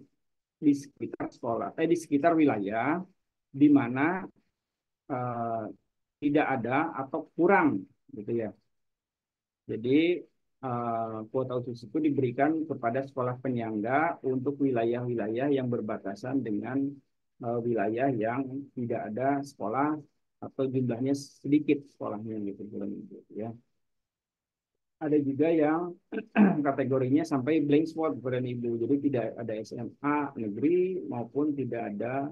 di sekitar sekolah di sekitar wilayah di mana eh, tidak ada atau kurang gitu ya. Jadi kuota khusus itu diberikan kepada sekolah penyangga untuk wilayah-wilayah yang berbatasan dengan wilayah yang tidak ada sekolah atau jumlahnya sedikit sekolahnya gitu ya. Ada juga yang kategorinya sampai blank spot Bapak dan Ibu. Jadi tidak ada SMA negeri maupun tidak ada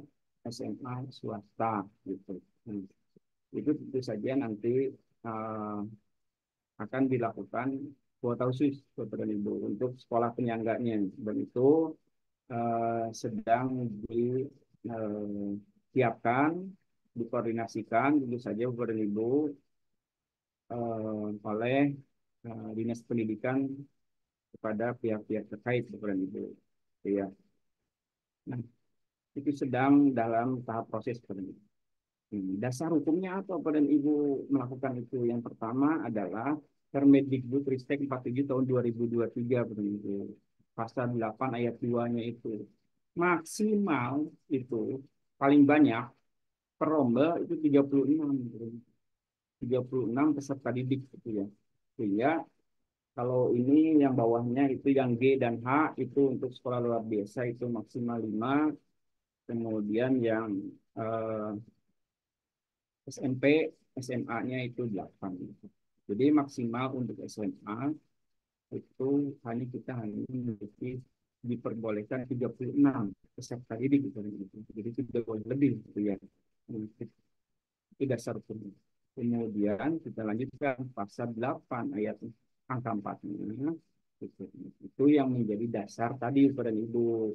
SMA swasta gitu. Itu tentu saja nanti uh, akan dilakukan kuota khusus Bapak dan Ibu untuk sekolah penyangganya dan itu sedang disiapkan, dikoordinasikan tentu saja Bapak dan Ibu oleh Dinas Pendidikan kepada pihak-pihak terkait Bapak dan Ibu. Ya. Nah, itu sedang dalam tahap proses Bapak dan Ibu. Dasar hukumnya apa Bapak dan Ibu melakukan itu? Yang pertama adalah Permendikbud-Ristek 47 tahun 2023 Bapak dan Ibu. Pasal 8 ayat 2-nya itu. Maksimal itu paling banyak per rombel itu 36. 36 peserta didik gitu ya. Sehingga kalau ini yang bawahnya itu yang G dan H itu untuk sekolah luar biasa itu maksimal 5. Kemudian yang eh, SMP, SMA-nya itu 8. Jadi maksimal untuk SMA itu kita hanya memiliki diperbolehkan 36 peserta didik gitu. Jadi tidak boleh lebih gitu ya. Itu dasar hukum. Kemudian kita lanjutkan pasal 8 ayat angka 4-nya. Itu yang menjadi dasar tadi kepada Ibu.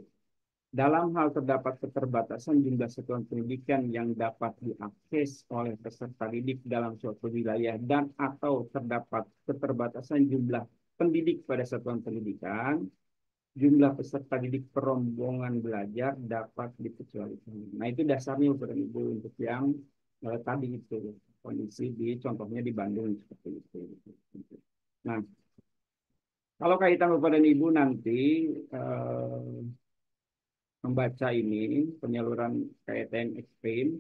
Dalam hal terdapat keterbatasan jumlah satuan pendidikan yang dapat diakses oleh peserta didik dalam suatu wilayah dan atau terdapat keterbatasan jumlah pendidik pada satuan pendidikan, jumlah peserta didik perombongan belajar dapat dikecualikan. Nah itu dasarnya Bapak dan Ibu untuk yang tadi itu kondisi di contohnya di Bandung seperti itu. Nah kalau kaitan Bapak dan Ibu nanti membaca ini penyaluran KTM Extreme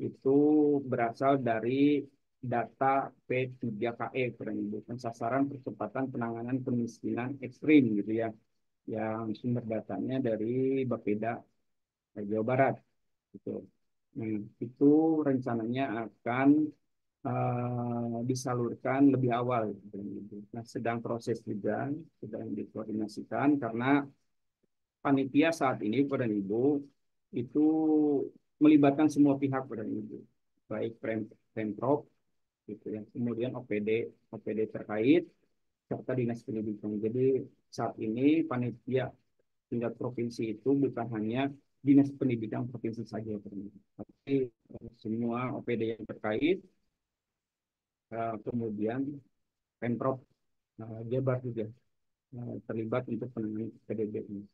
itu berasal dari data P3KE sasaran percepatan penanganan kemiskinan ekstrim gitu ya yang sumber datanya dari Bapeda Jawa Barat gitu. Nah, itu rencananya akan disalurkan lebih awal gitu. Nah, sedang proses juga sedang dikoordinasikan karena panitia saat ini pada Ibu itu melibatkan semua pihak pada Ibu, baik Pemprov gitu ya, kemudian OPD terkait serta dinas pendidikan. Jadi saat ini panitia tingkat provinsi itu bukan hanya dinas pendidikan provinsi saja, tapi semua OPD yang terkait, kemudian Pemprov Jabar juga terlibat untuk penanganan PDB ini.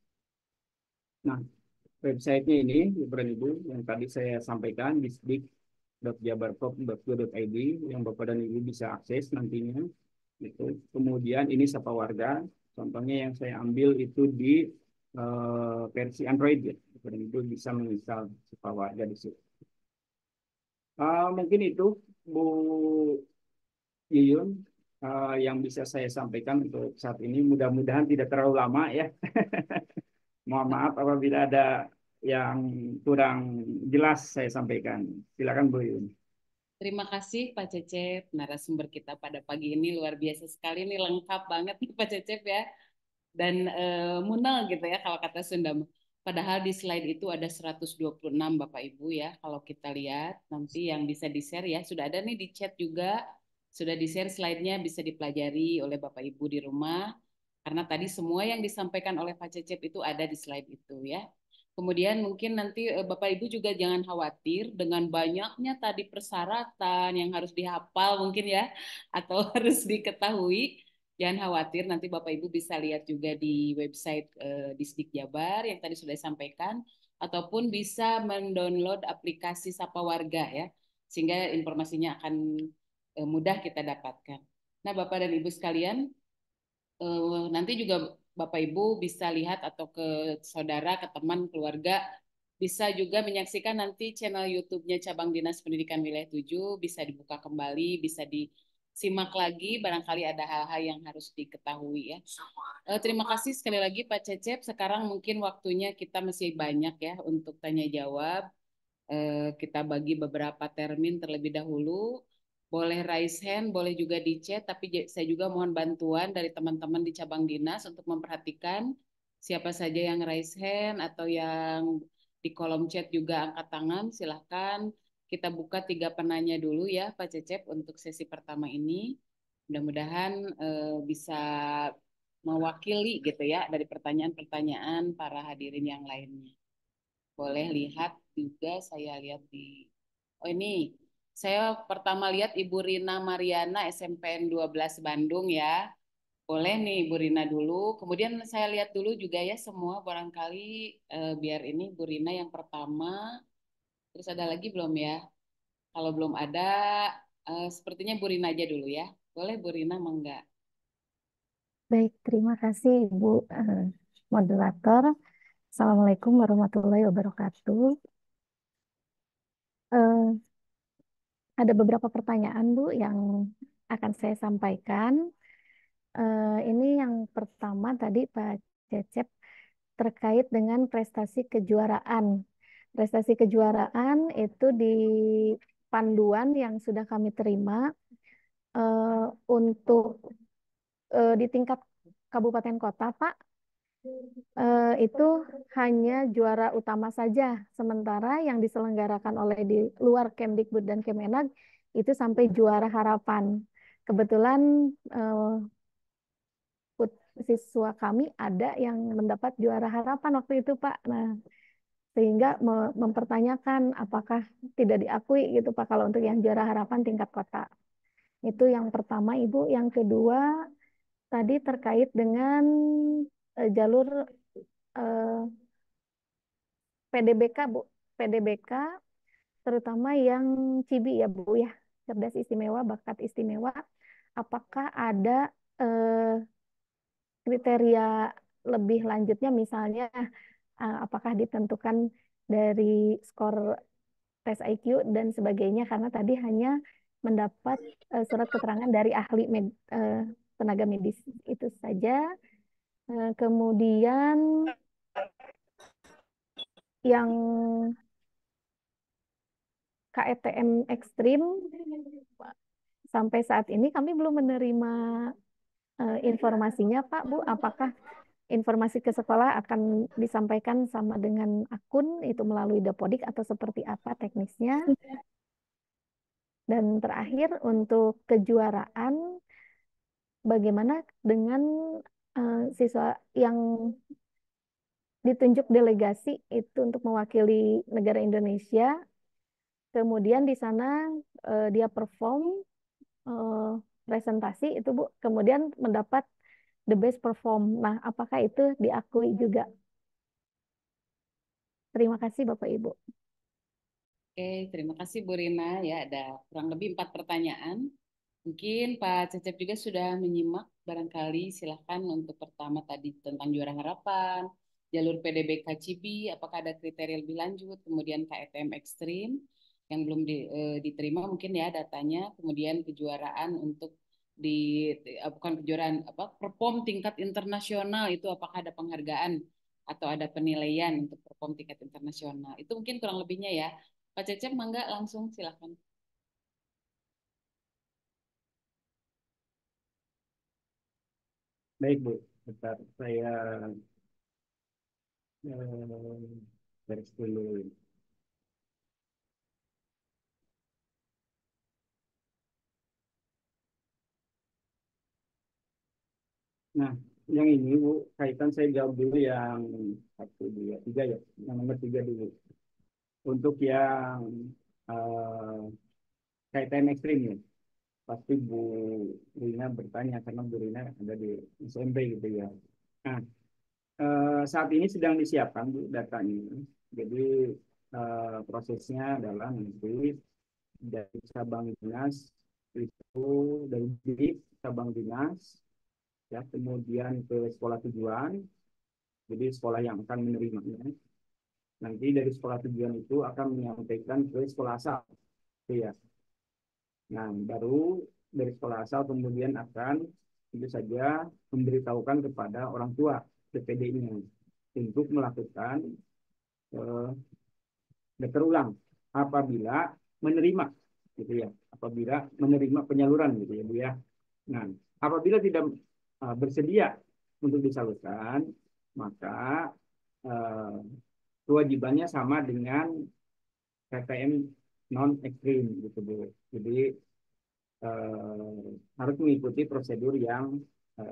Nah, websitenya ini, Bapak Ibu, yang tadi saya sampaikan, disdik.jabarprov.go.id, yang Bapak dan Ibu bisa akses nantinya. Itu. Kemudian ini Sapa Warga, contohnya yang saya ambil itu di versi Android, ya. Bapak dan Ibu bisa menginstal Sapa Warga di situ. Mungkin itu, Bu Yuyun, yang bisa saya sampaikan untuk saat ini. Mudah-mudahan tidak terlalu lama ya. Mohon maaf apabila ada yang kurang jelas saya sampaikan. Silakan Bu Yun. Terima kasih Pak Cecep, narasumber kita pada pagi ini luar biasa sekali, ini lengkap banget nih Pak Cecep ya. Dan munel gitu ya kalau kata Sunda. Padahal di slide itu ada 126 Bapak Ibu ya. Kalau kita lihat nanti yang bisa di-share ya, sudah ada nih di chat juga. Sudah di-share slide-nya bisa dipelajari oleh Bapak Ibu di rumah. Karena tadi semua yang disampaikan oleh Pak Cecep itu ada di slide itu ya. Kemudian mungkin nanti Bapak Ibu juga jangan khawatir dengan banyaknya tadi persyaratan yang harus dihafal mungkin ya atau harus diketahui. Jangan khawatir, nanti Bapak Ibu bisa lihat juga di website Disdik Jabar yang tadi sudah disampaikan, ataupun bisa mendownload aplikasi Sapa Warga ya, sehingga informasinya akan mudah kita dapatkan. Nah, Bapak dan Ibu sekalian, nanti juga Bapak Ibu bisa lihat atau ke saudara, ke teman, keluarga, bisa juga menyaksikan nanti channel YouTube-nya Cabang Dinas Pendidikan Wilayah 7, bisa dibuka kembali, bisa disimak lagi, barangkali ada hal-hal yang harus diketahui ya. Terima kasih sekali lagi Pak Cecep, sekarang mungkin waktunya kita masih banyak ya untuk tanya jawab. Kita bagi beberapa termin terlebih dahulu. Boleh raise hand, boleh juga di chat, tapi saya juga mohon bantuan dari teman-teman di cabang dinas untuk memperhatikan siapa saja yang raise hand atau yang di kolom chat juga angkat tangan, silahkan. Kita buka 3 penanya dulu ya Pak Cecep untuk sesi pertama ini. Mudah-mudahan bisa mewakili gitu ya dari pertanyaan-pertanyaan para hadirin yang lainnya. Boleh lihat juga, saya lihat di, oh ini, saya pertama lihat Ibu Rina Mariana SMPN 12 Bandung ya. Boleh nih Ibu Rina dulu, kemudian saya lihat dulu juga ya semua barangkali biar ini Bu Rina yang pertama, terus ada lagi belum ya? Kalau belum ada, sepertinya Bu Rina aja dulu ya. Boleh Bu Rina, mangga. Baik, terima kasih Ibu Moderator. Assalamualaikum warahmatullahi wabarakatuh. Eh, ada beberapa pertanyaan Bu yang akan saya sampaikan. Ini yang pertama tadi Pak Cecep terkait dengan prestasi kejuaraan. Prestasi kejuaraan itu di panduan yang sudah kami terima untuk di tingkat kabupaten kota, Pak. Itu hanya juara utama saja, sementara yang diselenggarakan oleh di luar Kemdikbud dan Kemenag itu sampai juara harapan. Kebetulan siswa kami ada yang mendapat juara harapan waktu itu, Pak. Nah, sehingga mempertanyakan apakah tidak diakui gitu, Pak, kalau untuk yang juara harapan tingkat kota. Itu yang pertama, Ibu. Yang kedua, tadi terkait dengan jalur eh, PDBK, Bu. PDBK terutama yang Cibi ya, Bu ya. Cerdas istimewa, bakat istimewa. Apakah ada eh, kriteria lebih lanjutnya misalnya apakah ditentukan dari skor tes IQ dan sebagainya karena tadi hanya mendapat surat keterangan dari ahli tenaga medis itu saja. Kemudian yang KETM ekstrim sampai saat ini kami belum menerima informasinya, Pak, Bu. Apakah informasi ke sekolah akan disampaikan sama dengan akun itu melalui Dapodik atau seperti apa teknisnya? Dan terakhir untuk kejuaraan, bagaimana dengan siswa yang ditunjuk delegasi itu untuk mewakili negara Indonesia, kemudian di sana dia perform eh, presentasi itu Bu, kemudian mendapat the best perform. Nah, apakah itu diakui juga? Terima kasih Bapak Ibu. Oke, terima kasih Bu Rina ya, ada kurang lebih 4 pertanyaan. Mungkin Pak Cecep juga sudah menyimak, barangkali silahkan untuk pertama tadi tentang juara harapan, jalur PDBK Cibi, apakah ada kriteria lebih lanjut, kemudian KETM ekstrim yang belum diterima mungkin ya datanya, kemudian kejuaraan untuk di bukan kejuaraan apa perform tingkat internasional itu apakah ada penghargaan atau ada penilaian untuk perform tingkat internasional. Itu mungkin kurang lebihnya ya. Pak Cecep, mangga langsung silahkan. Baik, Bu. Bentar, saya eh, garis dulu. Nah, yang ini, Bu, kaitan saya jawab dulu yang satu, dua, tiga ya. Yang nomor tiga dulu. Untuk yang eh, kaitan ekstrim ya. Pasti Bu Rina bertanya, karena Bu Rina ada di SMP gitu ya. Nah, saat ini sedang disiapkan Bu datanya. Jadi prosesnya adalah nanti dari cabang dinas itu dari BIK, cabang dinas, ya, kemudian ke sekolah tujuan, jadi sekolah yang akan menerimanya. Nanti dari sekolah tujuan itu akan menyampaikan ke sekolah asal, ya. Nah, baru dari sekolah asal kemudian akan tentu saja memberitahukan kepada orang tua PPD-nya untuk melakukan eh, daftar ulang apabila menerima, gitu ya, apabila menerima penyaluran, gitu ya Bu ya. Nah, apabila tidak bersedia untuk disalurkan, maka eh, kewajibannya sama dengan PTM non ekstrim, gitu Bu. Jadi harus mengikuti prosedur yang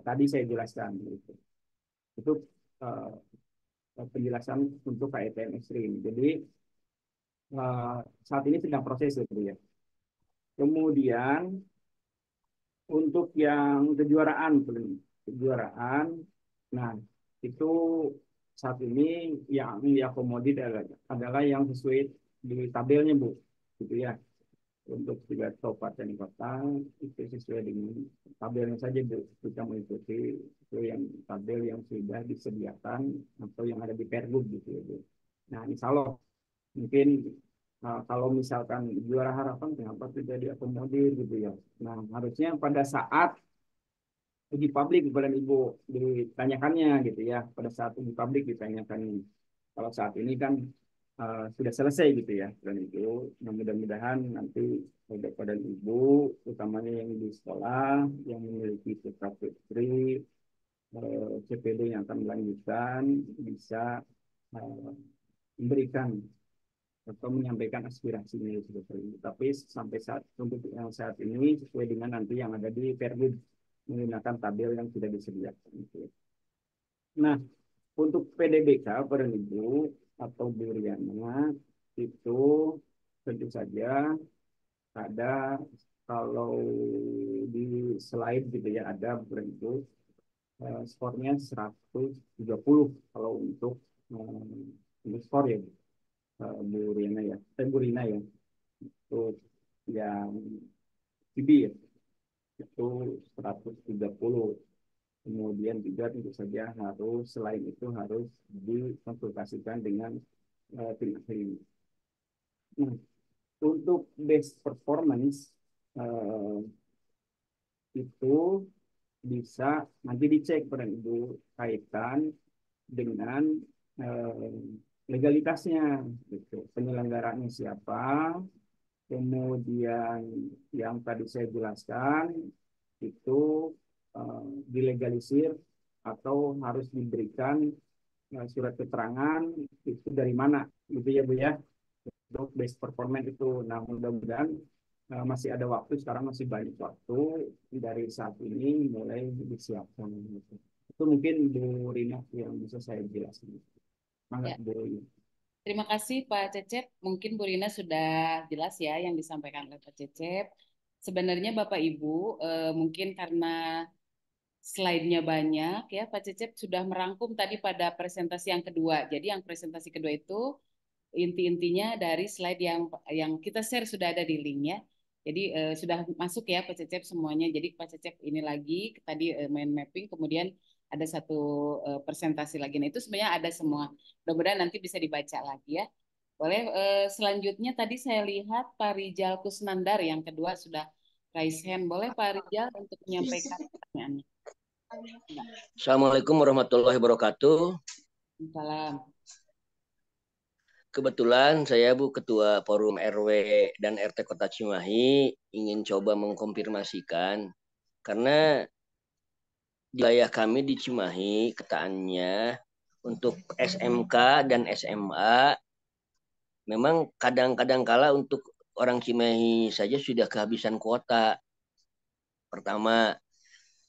tadi saya jelaskan, gitu. Itu eh, penjelasan untuk KTM ekstrim. Jadi saat ini sedang proses, gitu ya. Kemudian untuk yang kejuaraan, nah itu saat ini yang diakomodir adalah yang sesuai di tabelnya Bu, gitu ya. Untuk tiga kabupaten kota itu sesuai dengan tabelnya saja Bu. Kita mengikuti sesuai yang tabel yang sudah disediakan atau yang ada di Pergub, gitu ya Bu. Nah, insya Allah mungkin kalau misalkan juara harapan kenapa tidak diakomodir, gitu ya. Nah, harusnya pada saat uji publik kepada Ibu ditanyakannya, gitu ya. Pada saat uji publik ditanyakan. Kalau saat ini kan sudah selesai, gitu ya. Dan itu mudah-mudahan nanti pada Ibu, utamanya yang di sekolah, yang memiliki putra putri, CPD yang akan melanjutkan, bisa eh, memberikan atau menyampaikan aspirasinya seperti itu. Tapi sampai saat untuk yang saat ini sesuai dengan nanti yang ada di Pergub menggunakan tabel yang sudah disediakan. Nah, untuk PDBK pada Ibu atau Bu Riana itu tentu saja ada, kalau di slide, gitu ya, ada berbentuk skornya 130 kalau untuk skor ya Bu Riana ya, Bu Rina ya, untuk yang CB ya, itu 130. Kemudian juga tentu saja harus, selain itu harus dikonsultasikan dengan tim ahli. Nah, untuk best performance eh, itu bisa nanti dicek pada Ibu kaitan dengan eh, legalitasnya, gitu. Penyelenggaranya siapa, kemudian yang tadi saya jelaskan itu dilegalisir atau harus diberikan surat keterangan itu dari mana, gitu ya Bu ya, untuk base performance itu. Nah, mudah-mudahan masih ada waktu, sekarang masih banyak waktu dari saat ini mulai disiapkan, gitu. Itu mungkin Bu Rina yang bisa saya jelaskan. Mangga Ya, Bu Rina. terima kasih Pak Cecep. Mungkin Bu Rina sudah jelas ya yang disampaikan oleh Pak Cecep. Sebenarnya Bapak Ibu, mungkin karena slide-nya banyak ya, Pak Cecep sudah merangkum tadi pada presentasi yang kedua. Jadi yang presentasi kedua itu inti-intinya dari slide yang kita share sudah ada di link ya. Jadi sudah masuk ya Pak Cecep semuanya. Jadi Pak Cecep ini lagi tadi main mapping, kemudian ada satu presentasi lagi. Nah itu sebenarnya ada semua. Mudah-mudahan nanti bisa dibaca lagi ya. Boleh selanjutnya tadi saya lihat Pak Rijal Kusnandar yang kedua sudah raise hand. Boleh Pak Rijal untuk menyampaikan pertanyaannya. Assalamualaikum warahmatullahi wabarakatuh. Salam. Kebetulan saya Bu Ketua Forum RW dan RT Kota Cimahi ingin coba mengkonfirmasikan karena di wilayah kami di Cimahi ketaannya untuk SMK dan SMA memang kadang-kadang kala untuk orang Cimahi saja sudah kehabisan kuota. Pertama,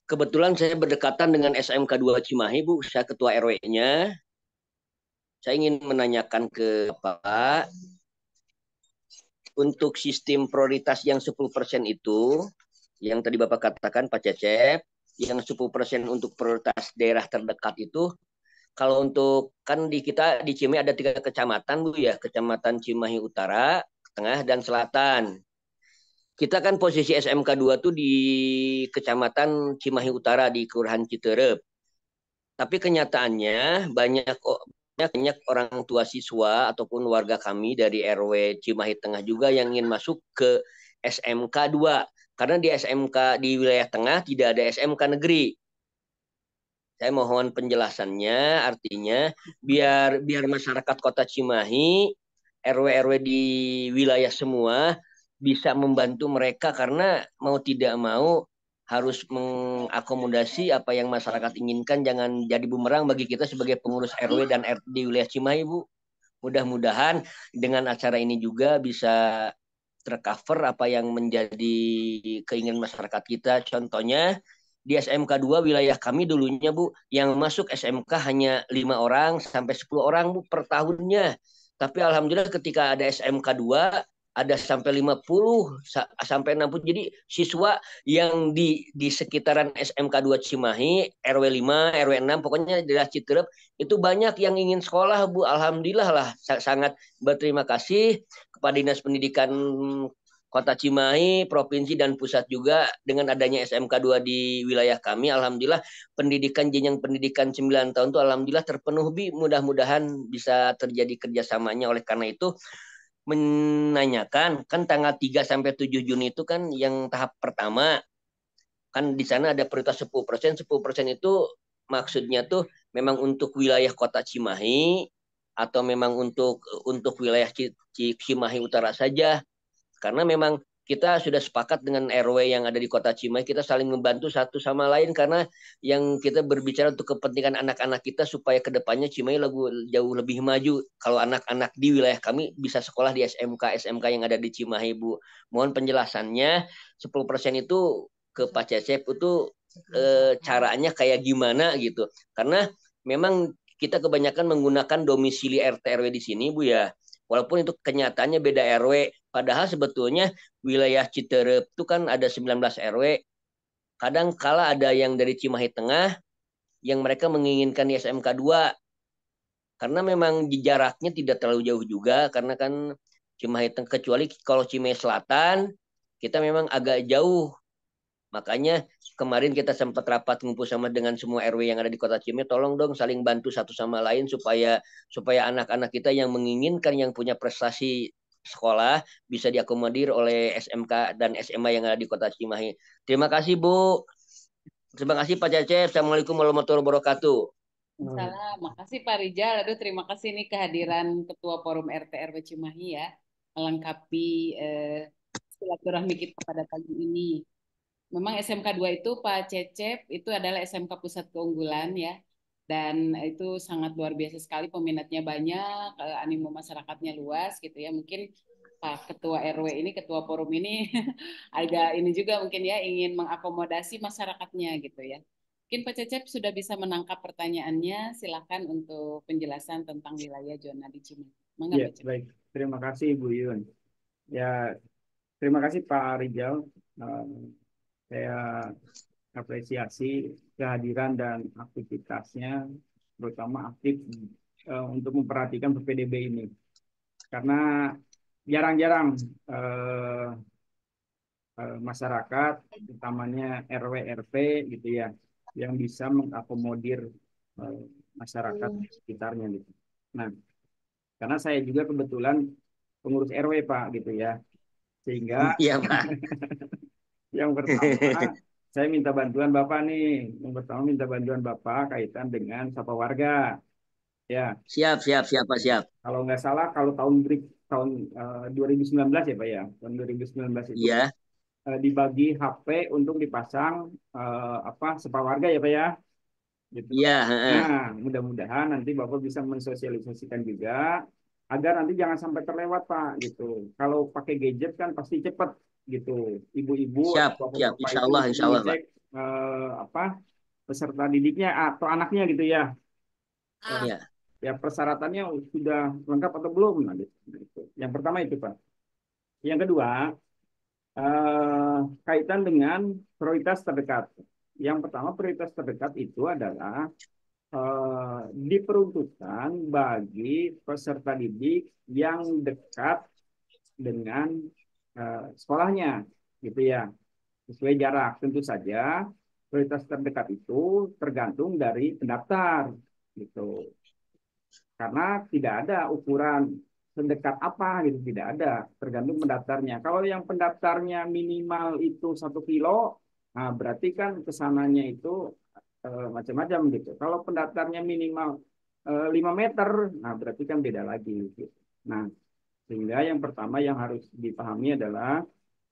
kebetulan saya berdekatan dengan SMK 2 Cimahi Bu, saya ketua RW-nya. Saya ingin menanyakan ke Bapak, untuk sistem prioritas yang 10% itu, yang tadi Bapak katakan Pak Cecep, yang 10% untuk prioritas daerah terdekat itu, kalau untuk, kan di kita di Cimahi ada 3 kecamatan Bu ya, Kecamatan Cimahi Utara, Tengah, dan Selatan. kita kan posisi SMK 2 tuh di Kecamatan Cimahi Utara di Kelurahan Citerep. Tapi kenyataannya banyak orang tua siswa ataupun warga kami dari RW Cimahi Tengah juga yang ingin masuk ke SMK 2. Karena di SMK di wilayah tengah tidak ada SMK negeri. Saya mohon penjelasannya, artinya biar masyarakat Kota Cimahi, RW-RW di wilayah semua bisa membantu mereka karena mau tidak mau harus mengakomodasi apa yang masyarakat inginkan, jangan jadi bumerang bagi kita sebagai pengurus RW dan RT di wilayah Cimahi, Bu. Mudah-mudahan dengan acara ini juga bisa tercover apa yang menjadi keinginan masyarakat kita. Contohnya di SMK 2 wilayah kami dulunya, Bu, yang masuk SMK hanya 5 orang sampai 10 orang, Bu, per tahunnya. Tapi alhamdulillah ketika ada SMK 2 ada sampai 50 sampai 60. Jadi siswa yang di sekitaran SMK 2 Cimahi, RW 5, RW 6, pokoknya daerah Citerep itu banyak yang ingin sekolah, Bu. Alhamdulillah lah, sangat berterima kasih kepada Dinas Pendidikan Kota Cimahi, provinsi dan pusat juga dengan adanya SMK 2 di wilayah kami. Alhamdulillah pendidikan jenjang pendidikan 9 tahun itu alhamdulillah terpenuh, Bi. Mudah-mudahan bisa terjadi kerjasamanya. Oleh karena itu menanyakan kan tanggal 3 sampai 7 Juni itu kan yang tahap pertama. Kan di sana ada prioritas 10%. 10% itu maksudnya tuh memang untuk wilayah Kota Cimahi atau memang untuk wilayah Cimahi Utara saja. Karena memang kita sudah sepakat dengan RW yang ada di Kota Cimahi, kita saling membantu satu sama lain karena yang kita berbicara untuk kepentingan anak-anak kita supaya kedepannya Cimahi jauh lebih maju. Kalau anak-anak di wilayah kami bisa sekolah di SMK yang ada di Cimahi, Bu. Mohon penjelasannya, 10% itu ke Pak Cecep itu caranya kayak gimana gitu. Karena memang kita kebanyakan menggunakan domisili RT RW di sini, Bu, ya. Walaupun itu kenyataannya beda RW, padahal sebetulnya wilayah Citerep itu kan ada 19 RW. Kadang kala ada yang dari Cimahi Tengah yang mereka menginginkan di SMK 2 karena memang jaraknya tidak terlalu jauh juga karena kan Cimahi Tengah, kecuali kalau Cimahi Selatan kita memang agak jauh. Makanya kemarin kita sempat rapat ngumpul sama dengan semua RW yang ada di Kota Cimahi, tolong dong saling bantu satu sama lain supaya anak-anak kita yang menginginkan yang punya prestasi sekolah bisa diakomodir oleh SMK dan SMA yang ada di Kota Cimahi. Terima kasih, Bu. Terima kasih Pak Cecep. Assalamualaikum warahmatullahi wabarakatuh. Salam, makasih Pak Rijal. Aduh, terima kasih nih kehadiran Ketua Forum RT RW Cimahi ya, melengkapi silaturahmi kita pada pagi ini. Memang SMK 2 itu Pak Cecep itu adalah SMK pusat keunggulan ya. Dan itu sangat luar biasa sekali, peminatnya banyak, animo masyarakatnya luas gitu ya. Mungkin Pak Ketua RW ini, Ketua Forum ini agak ini juga mungkin ya ingin mengakomodasi masyarakatnya gitu ya. Mungkin Pak Cecep sudah bisa menangkap pertanyaannya. Silakan untuk penjelasan tentang wilayah zona di Cimahi. Mangga Ya, Pak Cecep. baik. Terima kasih Bu Yun. Ya, terima kasih Pak Rijal. Saya apresiasi kehadiran dan aktivitasnya, terutama aktif untuk memperhatikan PPDB ini. Karena jarang-jarang masyarakat, utamanya RW RT gitu ya, yang bisa mengakomodir eh, masyarakat di sekitarnya gitu. Nah, karena saya juga kebetulan pengurus RW Pak gitu ya, sehingga Iya, Pak. yang pertama saya minta bantuan Bapak nih, yang pertama minta bantuan Bapak kaitan dengan sapa warga ya. Siap, siap, siapa siap. Kalau nggak salah kalau tahun 2019 ya Pak ya, tahun 2019 itu Iya, dibagi HP untuk dipasang sapa warga ya Pak ya gitu. iya, heeh. Nah, mudah-mudahan nanti Bapak bisa mensosialisasikan juga agar nanti jangan sampai terlewat Pak gitu. Kalau pakai gadget kan pasti cepat gitu. Ibu-ibu Siap, atau siap. bapak-bapak itu untuk Insya Allah, Pak. mengecek peserta didiknya atau anaknya gitu ya. Eh, Iya, ya persyaratannya sudah lengkap atau belum? Nah, gitu. Yang pertama itu Pak. Yang kedua, kaitan dengan prioritas terdekat. Yang pertama prioritas terdekat itu adalah diperuntukkan bagi peserta didik yang dekat dengan sekolahnya. gitu ya. Sesuai jarak. Tentu saja prioritas terdekat itu tergantung dari pendaftar gitu. Karena tidak ada ukuran sedekat apa gitu, tidak ada, tergantung pendaftarnya. Kalau yang pendaftarnya minimal itu 1 kilo, nah berarti kan kesananya itu macam-macam gitu. Kalau pendaftarnya minimal 5 meter, nah berarti kan beda lagi gitu. Nah, sehingga yang pertama yang harus dipahami adalah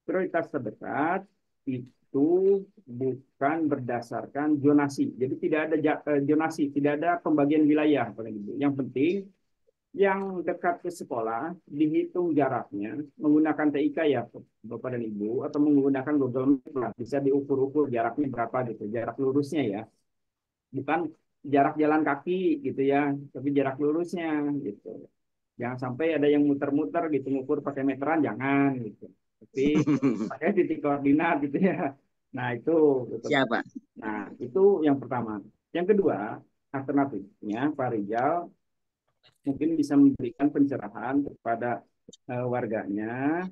prioritas terdekat itu bukan berdasarkan zonasi. Jadi tidak ada zonasi, tidak ada pembagian wilayah. Yang penting yang dekat ke sekolah dihitung jaraknya menggunakan TIK ya Bapak dan Ibu, atau menggunakan Google Maps lah. Bisa diukur-ukur jaraknya berapa gitu, jarak lurusnya ya, bukan jarak jalan kaki gitu ya, tapi jarak lurusnya gitu. Jangan sampai ada yang muter-muter gitu, ngukur pakai meteran, jangan gitu. Tapi pakai titik koordinat gitu ya. Nah itu gitu. Siapa? Nah itu yang pertama. Yang kedua, alternatifnya Pak Rizal mungkin bisa memberikan pencerahan kepada warganya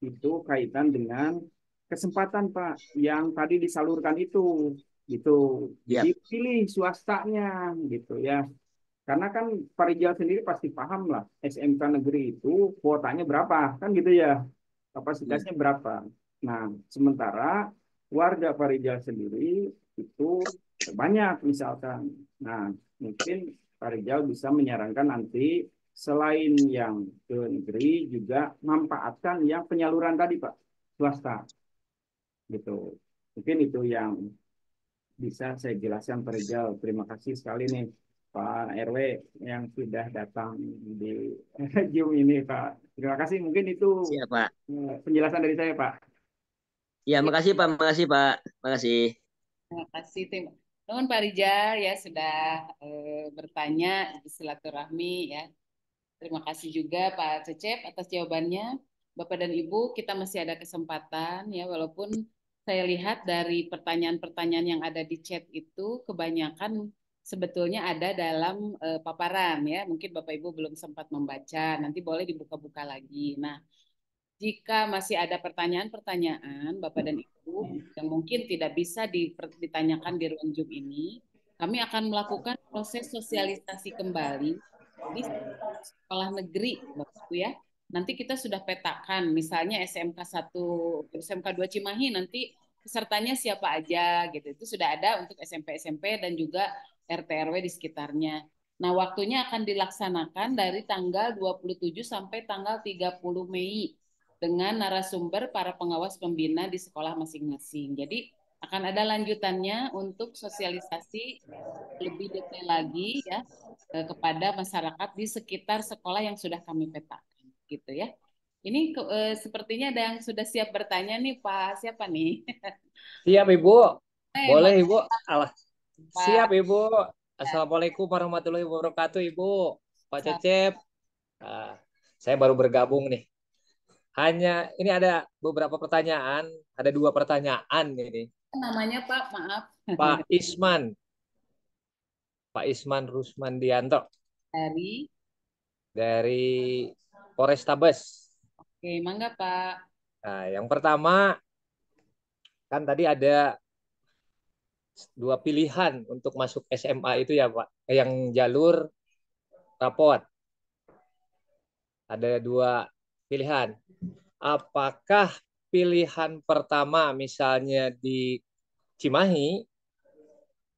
itu kaitan dengan kesempatan Pak yang tadi disalurkan itu gitu. Yap. Jadi pilih swastanya gitu ya. Karena kan Pak Rijal sendiri pasti paham lah SMK negeri itu kuotanya berapa kan gitu ya. Kapasitasnya berapa. Nah, sementara warga Pak Rijal sendiri itu banyak misalkan. Nah, mungkin Pak Rijal bisa menyarankan nanti selain yang ke negeri juga manfaatkan yang penyaluran tadi Pak, swasta gitu. Mungkin itu yang bisa saya jelaskan Pak Rijal. Terima kasih sekali nih Pak RW yang sudah datang di Zoom ini Pak. Terima kasih. Mungkin itu Siapa? penjelasan dari saya Pak. Ya, makasih Pak, makasih Pak, makasih. Terima kasih teman Pak Rijal ya sudah bertanya silaturahmi ya. Terima kasih juga Pak Cecep atas jawabannya. Bapak dan Ibu, kita masih ada kesempatan ya walaupun saya lihat dari pertanyaan-pertanyaan yang ada di chat itu kebanyakan sebetulnya ada dalam paparan ya. Mungkin Bapak Ibu belum sempat membaca, nanti boleh dibuka-buka lagi. Nah, jika masih ada pertanyaan-pertanyaan Bapak dan Ibu yang mungkin tidak bisa ditanyakan di ruang Zoom ini, kami akan melakukan proses sosialisasi kembali di sekolah negeri, Bapak Ibu ya. Nanti kita sudah petakan, misalnya SMK 1, SMK 2 Cimahi nanti pesertanya siapa aja gitu. Itu sudah ada untuk SMP-SMP dan juga RT/RW di sekitarnya. Nah, waktunya akan dilaksanakan dari tanggal 27 sampai tanggal 30 Mei dengan narasumber para pengawas pembina di sekolah masing-masing. Jadi akan ada lanjutannya untuk sosialisasi lebih detail lagi ya kepada masyarakat di sekitar sekolah yang sudah kami petakan gitu ya. Ini sepertinya ada yang sudah siap bertanya nih Pak. Siapa nih? Siap Ibu. Boleh Mas Ibu. Alah. Siap Pak. Ibu. Assalamualaikum warahmatullahi wabarakatuh Ibu. Pak Cecep. Ah, saya baru bergabung nih. Hanya ini ada beberapa pertanyaan. Ada 2 pertanyaan ini. Namanya Pak, maaf. Pak Isman. Pak Isman Rusmandianto. Dari. Dari Polrestabes. Oke, mangga Pak. Nah, yang pertama kan tadi ada 2 pilihan untuk masuk SMA itu ya Pak. Yang jalur rapot. Ada 2 pilihan. Apakah pilihan pertama misalnya di Cimahi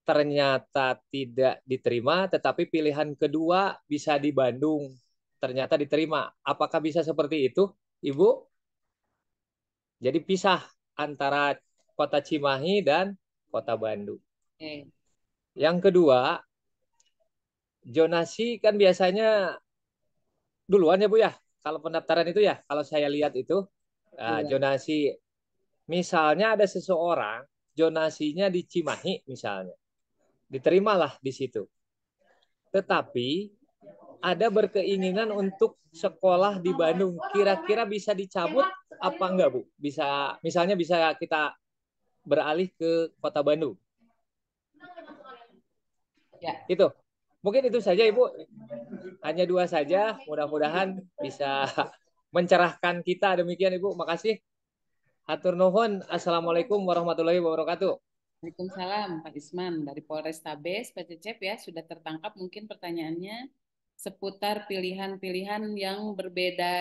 ternyata tidak diterima, tetapi pilihan kedua bisa di Bandung ternyata diterima. Apakah bisa seperti itu, Ibu? Jadi pisah antara kota Cimahi dan kota Bandung. Oke. Yang kedua, zonasi kan biasanya duluan ya Bu ya. Kalau pendaftaran itu ya, kalau saya lihat itu zonasi misalnya ada seseorang zonasinya di Cimahi misalnya. Diterimalah di situ. Tetapi ada berkeinginan untuk sekolah di Bandung. Kira-kira bisa dicabut apa enggak, Bu? Bisa misalnya bisa kita beralih ke kota Bandung. Ya. Itu. Mungkin itu saja, Ibu. Hanya 2 saja. Mudah-mudahan bisa mencerahkan kita. Demikian, Ibu. Makasih. Hatur nuhun. Assalamualaikum warahmatullahi wabarakatuh. Waalaikumsalam Pak Isman dari Polrestabes, Pak Cecep ya sudah tertangkap mungkin pertanyaannya seputar pilihan-pilihan yang berbeda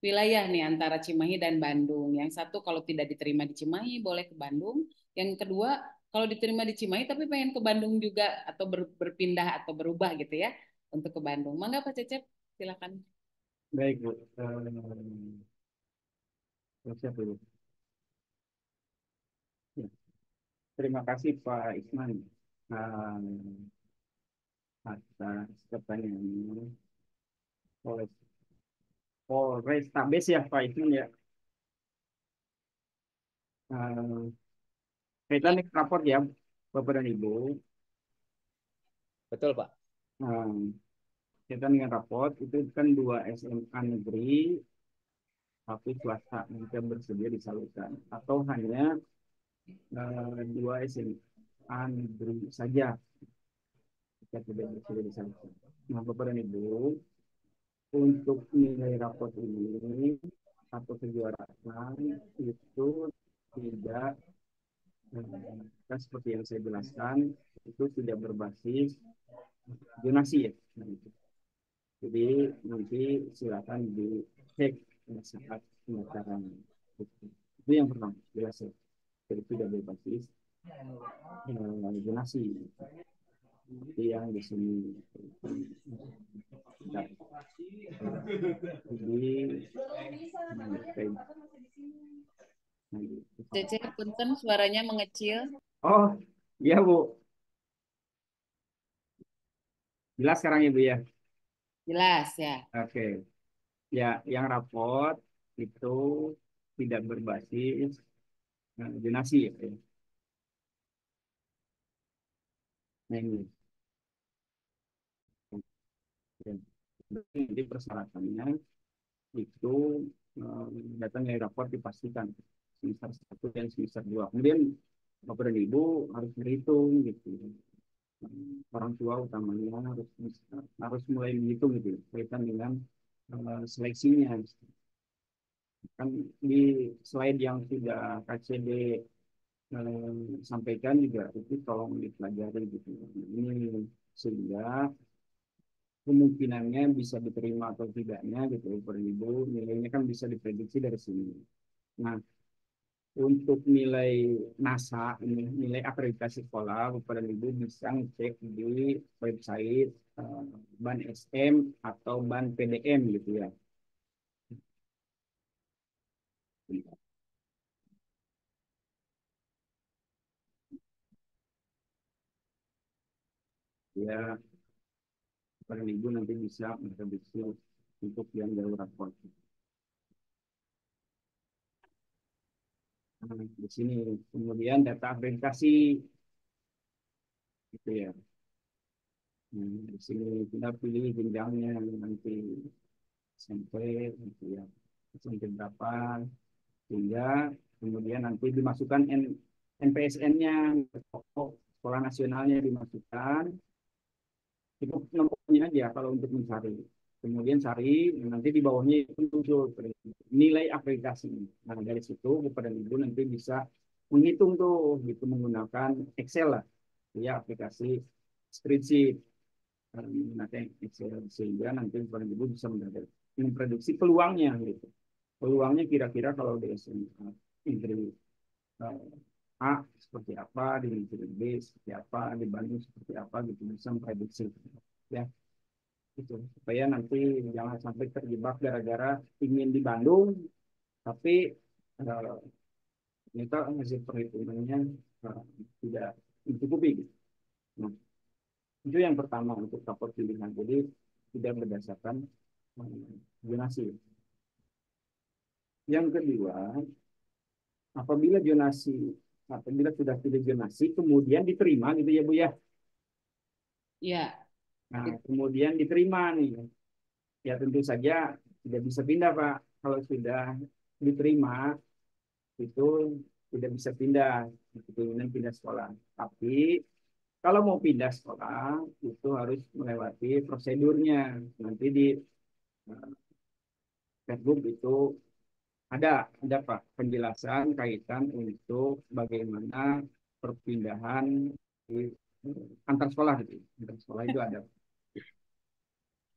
wilayah nih antara Cimahi dan Bandung. Yang satu kalau tidak diterima di Cimahi boleh ke Bandung. Yang kedua kalau diterima di Cimahi tapi pengen ke Bandung juga atau berpindah atau berubah gitu ya untuk ke Bandung. Mangga Pak Cecep, silakan. Baik, Bu. Siap, Bu. Ya. Terima kasih Pak Isman atas pertanyaannya. Polrestabes ya Pak Isman ya. Kaitan dengan rapor ya Bapak dan Ibu. Betul, Pak. Kaitan dengan rapor itu kan 2 SMA negeri, tapi swasta jika bersedia disalurkan atau hanya 2 SMA negeri saja jika tidak bersedia disalurkan. Nah, Bapak dan Ibu, untuk nilai rapor ini atau kejuaraan itu tidak kan seperti yang saya jelaskan itu tidak berbasis donasi ya. Nah, itu. Jadi nanti silakan dicek saat pendaftaran. Itu yang pertama jelas ya. Jadi tidak berbasis donasi. Itu yang di sini. Nah, Cece, punten suaranya mengecil. oh iya Bu, jelas sekarang Ibu ya. Jelas ya. Oke, ya yang raport itu tidak berbasis donasi ya. Nah, ini. Jadi persyaratannya itu data nilai rapor dipastikan semester 1 dan semester 2. Kemudian Bapak dan Ibu harus berhitung gitu. Orang tua utamanya harus mulai menghitung gitu kaitan dengan seleksinya. Kan di slide yang sudah KCD sampaikan juga itu tolong dipelajari gitu. Ini sehingga kemungkinannya bisa diterima atau tidaknya gitu per ibu nilainya kan bisa diprediksi dari sini. Nah, untuk nilai NASA ini nilai akreditasi sekolah Bapak dan Ibu bisa ngecek di website Ban SM atau Ban PDM gitu ya. Ya, Bapak dan Ibu nanti bisa memprediksi untuk yang jalur rapor. Nah, di sini kemudian data akreditasi gitu ya. Di sini kita pilih jenjangnya nanti sampai gitu ya sampai berapa sehingga kemudian nanti dimasukkan NPSN-nya sekolah nasionalnya dimasukkan itu nomornya aja kalau untuk mencari kemudian cari nanti di bawahnya itu muncul nilai akreditasi. Nah dari situ kepada ibu nanti bisa menghitung tuh gitu menggunakan Excel lah ya aplikasi spreadsheet menggunakan Excel sehingga nanti kepada ibu bisa memprediksi peluangnya gitu peluangnya kira-kira kalau di SMA negeri A seperti apa, di negeri B seperti apa, di Bandung seperti apa gitu bisa memprediksi ya itu supaya nanti jangan sampai terjebak gara-gara ingin di Bandung tapi ternyata hasil perhitungannya tidak mencukupi gitu. Nah, itu yang pertama untuk rapor pilihan jadi tidak berdasarkan zonasi. Yang kedua apabila sudah pilih zonasi kemudian diterima gitu ya Bu ya. Iya. Nah, kemudian diterima nih. Ya tentu saja tidak bisa pindah Pak. Kalau sudah diterima itu tidak bisa pindah, kemudian pindah sekolah. Tapi kalau mau pindah sekolah itu harus melewati prosedurnya. Nanti di Facebook itu Ada Pak penjelasan kaitan untuk bagaimana perpindahan di, antar sekolah gitu. Antar sekolah itu ada.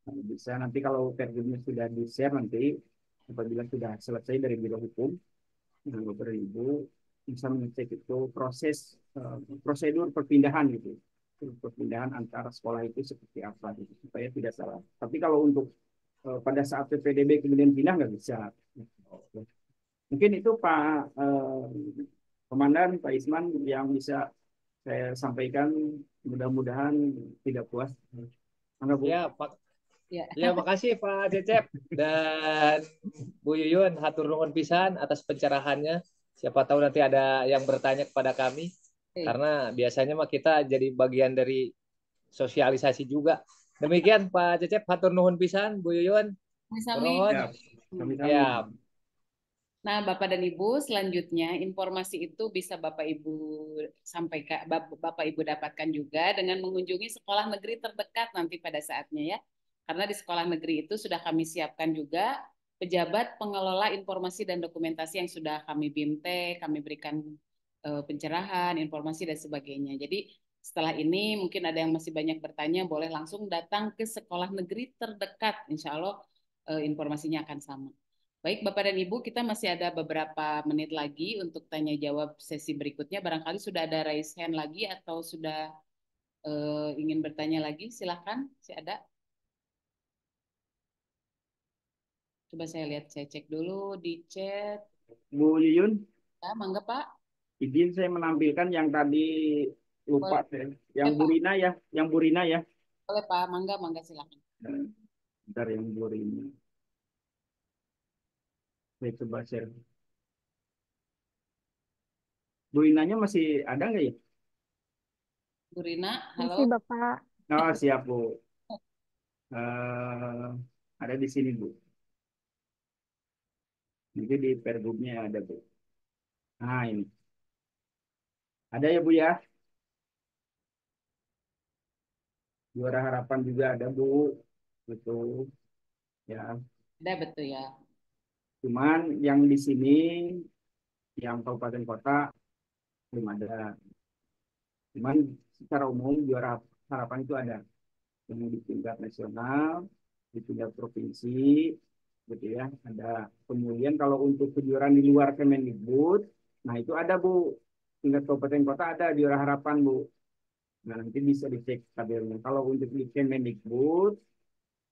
Nah, bisa nanti kalau pergubnya sudah di-share nanti apabila sudah selesai dari Biro Hukum, nah, Bapak dan Ibu bisa mengecek itu prosedur perpindahan gitu. Perpindahan antara sekolah itu seperti apa gitu, supaya tidak salah. Tapi kalau untuk pada saat PPDB kemudian pindah nggak bisa. Mungkin itu Pak Komandan, Pak Isman yang bisa saya sampaikan. Mudah-mudahan tidak puas. Enggak, Bu? Ya, Pak. Ya. Ya, makasih Pak Cecep dan Bu Yuyun, hatur nuhun pisan atas pencerahannya. Siapa tahu nanti ada yang bertanya kepada kami, karena biasanya mah kita jadi bagian dari sosialisasi juga. Demikian Pak Cecep, hatur nuhun pisan, Bu Yuyun. Sami-sami. Nuhun. Ya, kami-kami. Ya, Nah, Bapak dan Ibu, selanjutnya informasi itu bisa Bapak Ibu sampaikan, Bapak Ibu dapatkan juga dengan mengunjungi sekolah negeri terdekat nanti pada saatnya ya. Karena di sekolah negeri itu sudah kami siapkan juga pejabat pengelola informasi dan dokumentasi yang sudah kami bimtek, kami berikan pencerahan, informasi dan sebagainya. Jadi setelah ini mungkin ada yang masih banyak bertanya, boleh langsung datang ke sekolah negeri terdekat. Insya Allah informasinya akan sama. Baik, Bapak dan Ibu, kita masih ada beberapa menit lagi untuk tanya jawab sesi berikutnya. Barangkali sudah ada raise hand lagi atau sudah ingin bertanya lagi, silakan. Si ada. Coba saya lihat, saya cek dulu di chat. Bu Yuyun, Ya, mangga Pak. izin saya menampilkan yang tadi lupa Boleh, saya. Yang boleh Pak. Burina ya, yang Burina ya. Boleh Pak, mangga, mangga silakan. Bentar yang Burina. Saya coba share. Burinanya masih ada nggak ya? Bu Rina, halo. Masih Bapak. Oh, siap, Bu. Ada di sini, Bu. Nanti di pergubnya ada, Bu. Nah, ini. Ada ya, Bu ya? Juara Harapan juga ada, Bu. Betul. Ya. Ada betul ya. Cuman yang di sini, yang kabupaten kota, belum ada. Cuman secara umum Juara Harapan itu ada. Yang di tingkat nasional, di tingkat provinsi, gitu ya. Ada. Kemudian kalau untuk kejuaraan di luar Kemendikbud, nah itu ada, Bu. Tingkat kabupaten kota ada Juara Harapan, Bu. Nah, nanti bisa dicek tabelnya. Kalau untuk di Kemendikbud,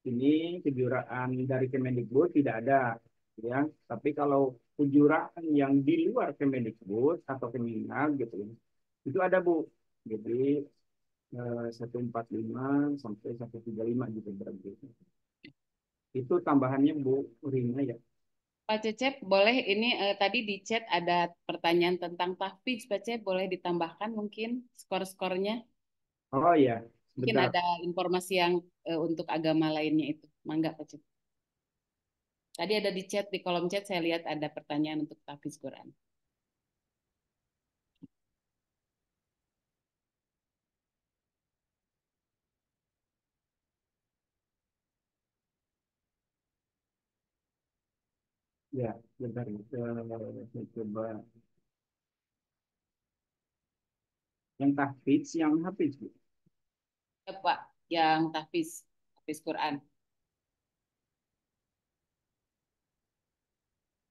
ini kejuaraan dari Kemendikbud tidak ada, ya. Tapi kalau kejuaraan yang di luar Kemendikbud atau Kemenag gitu, itu ada, Bu. Jadi 145 sampai 135 gitu berarti. Itu tambahannya Bu Rina ya. Pak Cecep, boleh ini tadi di chat ada pertanyaan tentang tahfidz, Pak Cecep, boleh ditambahkan mungkin skor-skornya? Oh ya, Mungkin sebentar. ada informasi yang untuk agama lainnya itu. Mangga, Pak Cip. Tadi ada di chat, di kolom chat saya lihat ada pertanyaan untuk tahfiz Quran. Ya, sebentar. Saya coba. Yang tahfidz, yang hafiz, Bu. Ya, Pak, yang tahfiz Quran.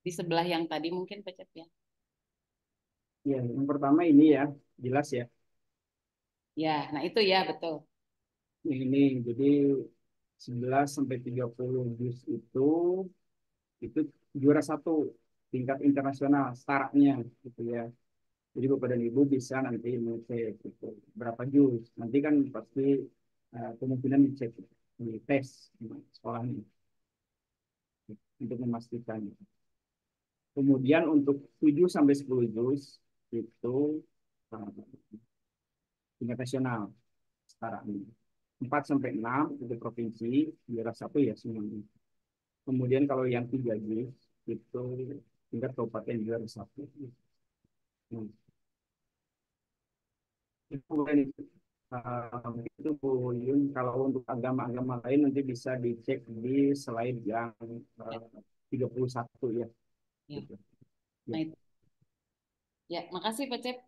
Di sebelah yang tadi mungkin, Pak Cip ya. Ya, yang pertama ini ya, jelas ya. Ya, nah itu ya, betul. Ini jadi 11 sampai 30 juz itu juara satu tingkat internasional startnya gitu ya. Jadi Bapak dan Ibu bisa nanti mengecek gitu, berapa juz. Nanti kan pasti kemungkinan dicek di tes di sekolahnya untuk memastikan. Kemudian untuk 7 sampai 10 juz itu uh, tingkat nasional startnya. 4 sampai 6 itu provinsi, juara satu ya semuanya. Kemudian kalau yang 3 juz itu tingkat kabupaten juara satu. Nah, itu Bu Yun, kalau untuk agama-agama lain nanti bisa dicek di slide yang 31 ya. Ya. gitu. Nah, Ya. ya, makasih Pak Cep.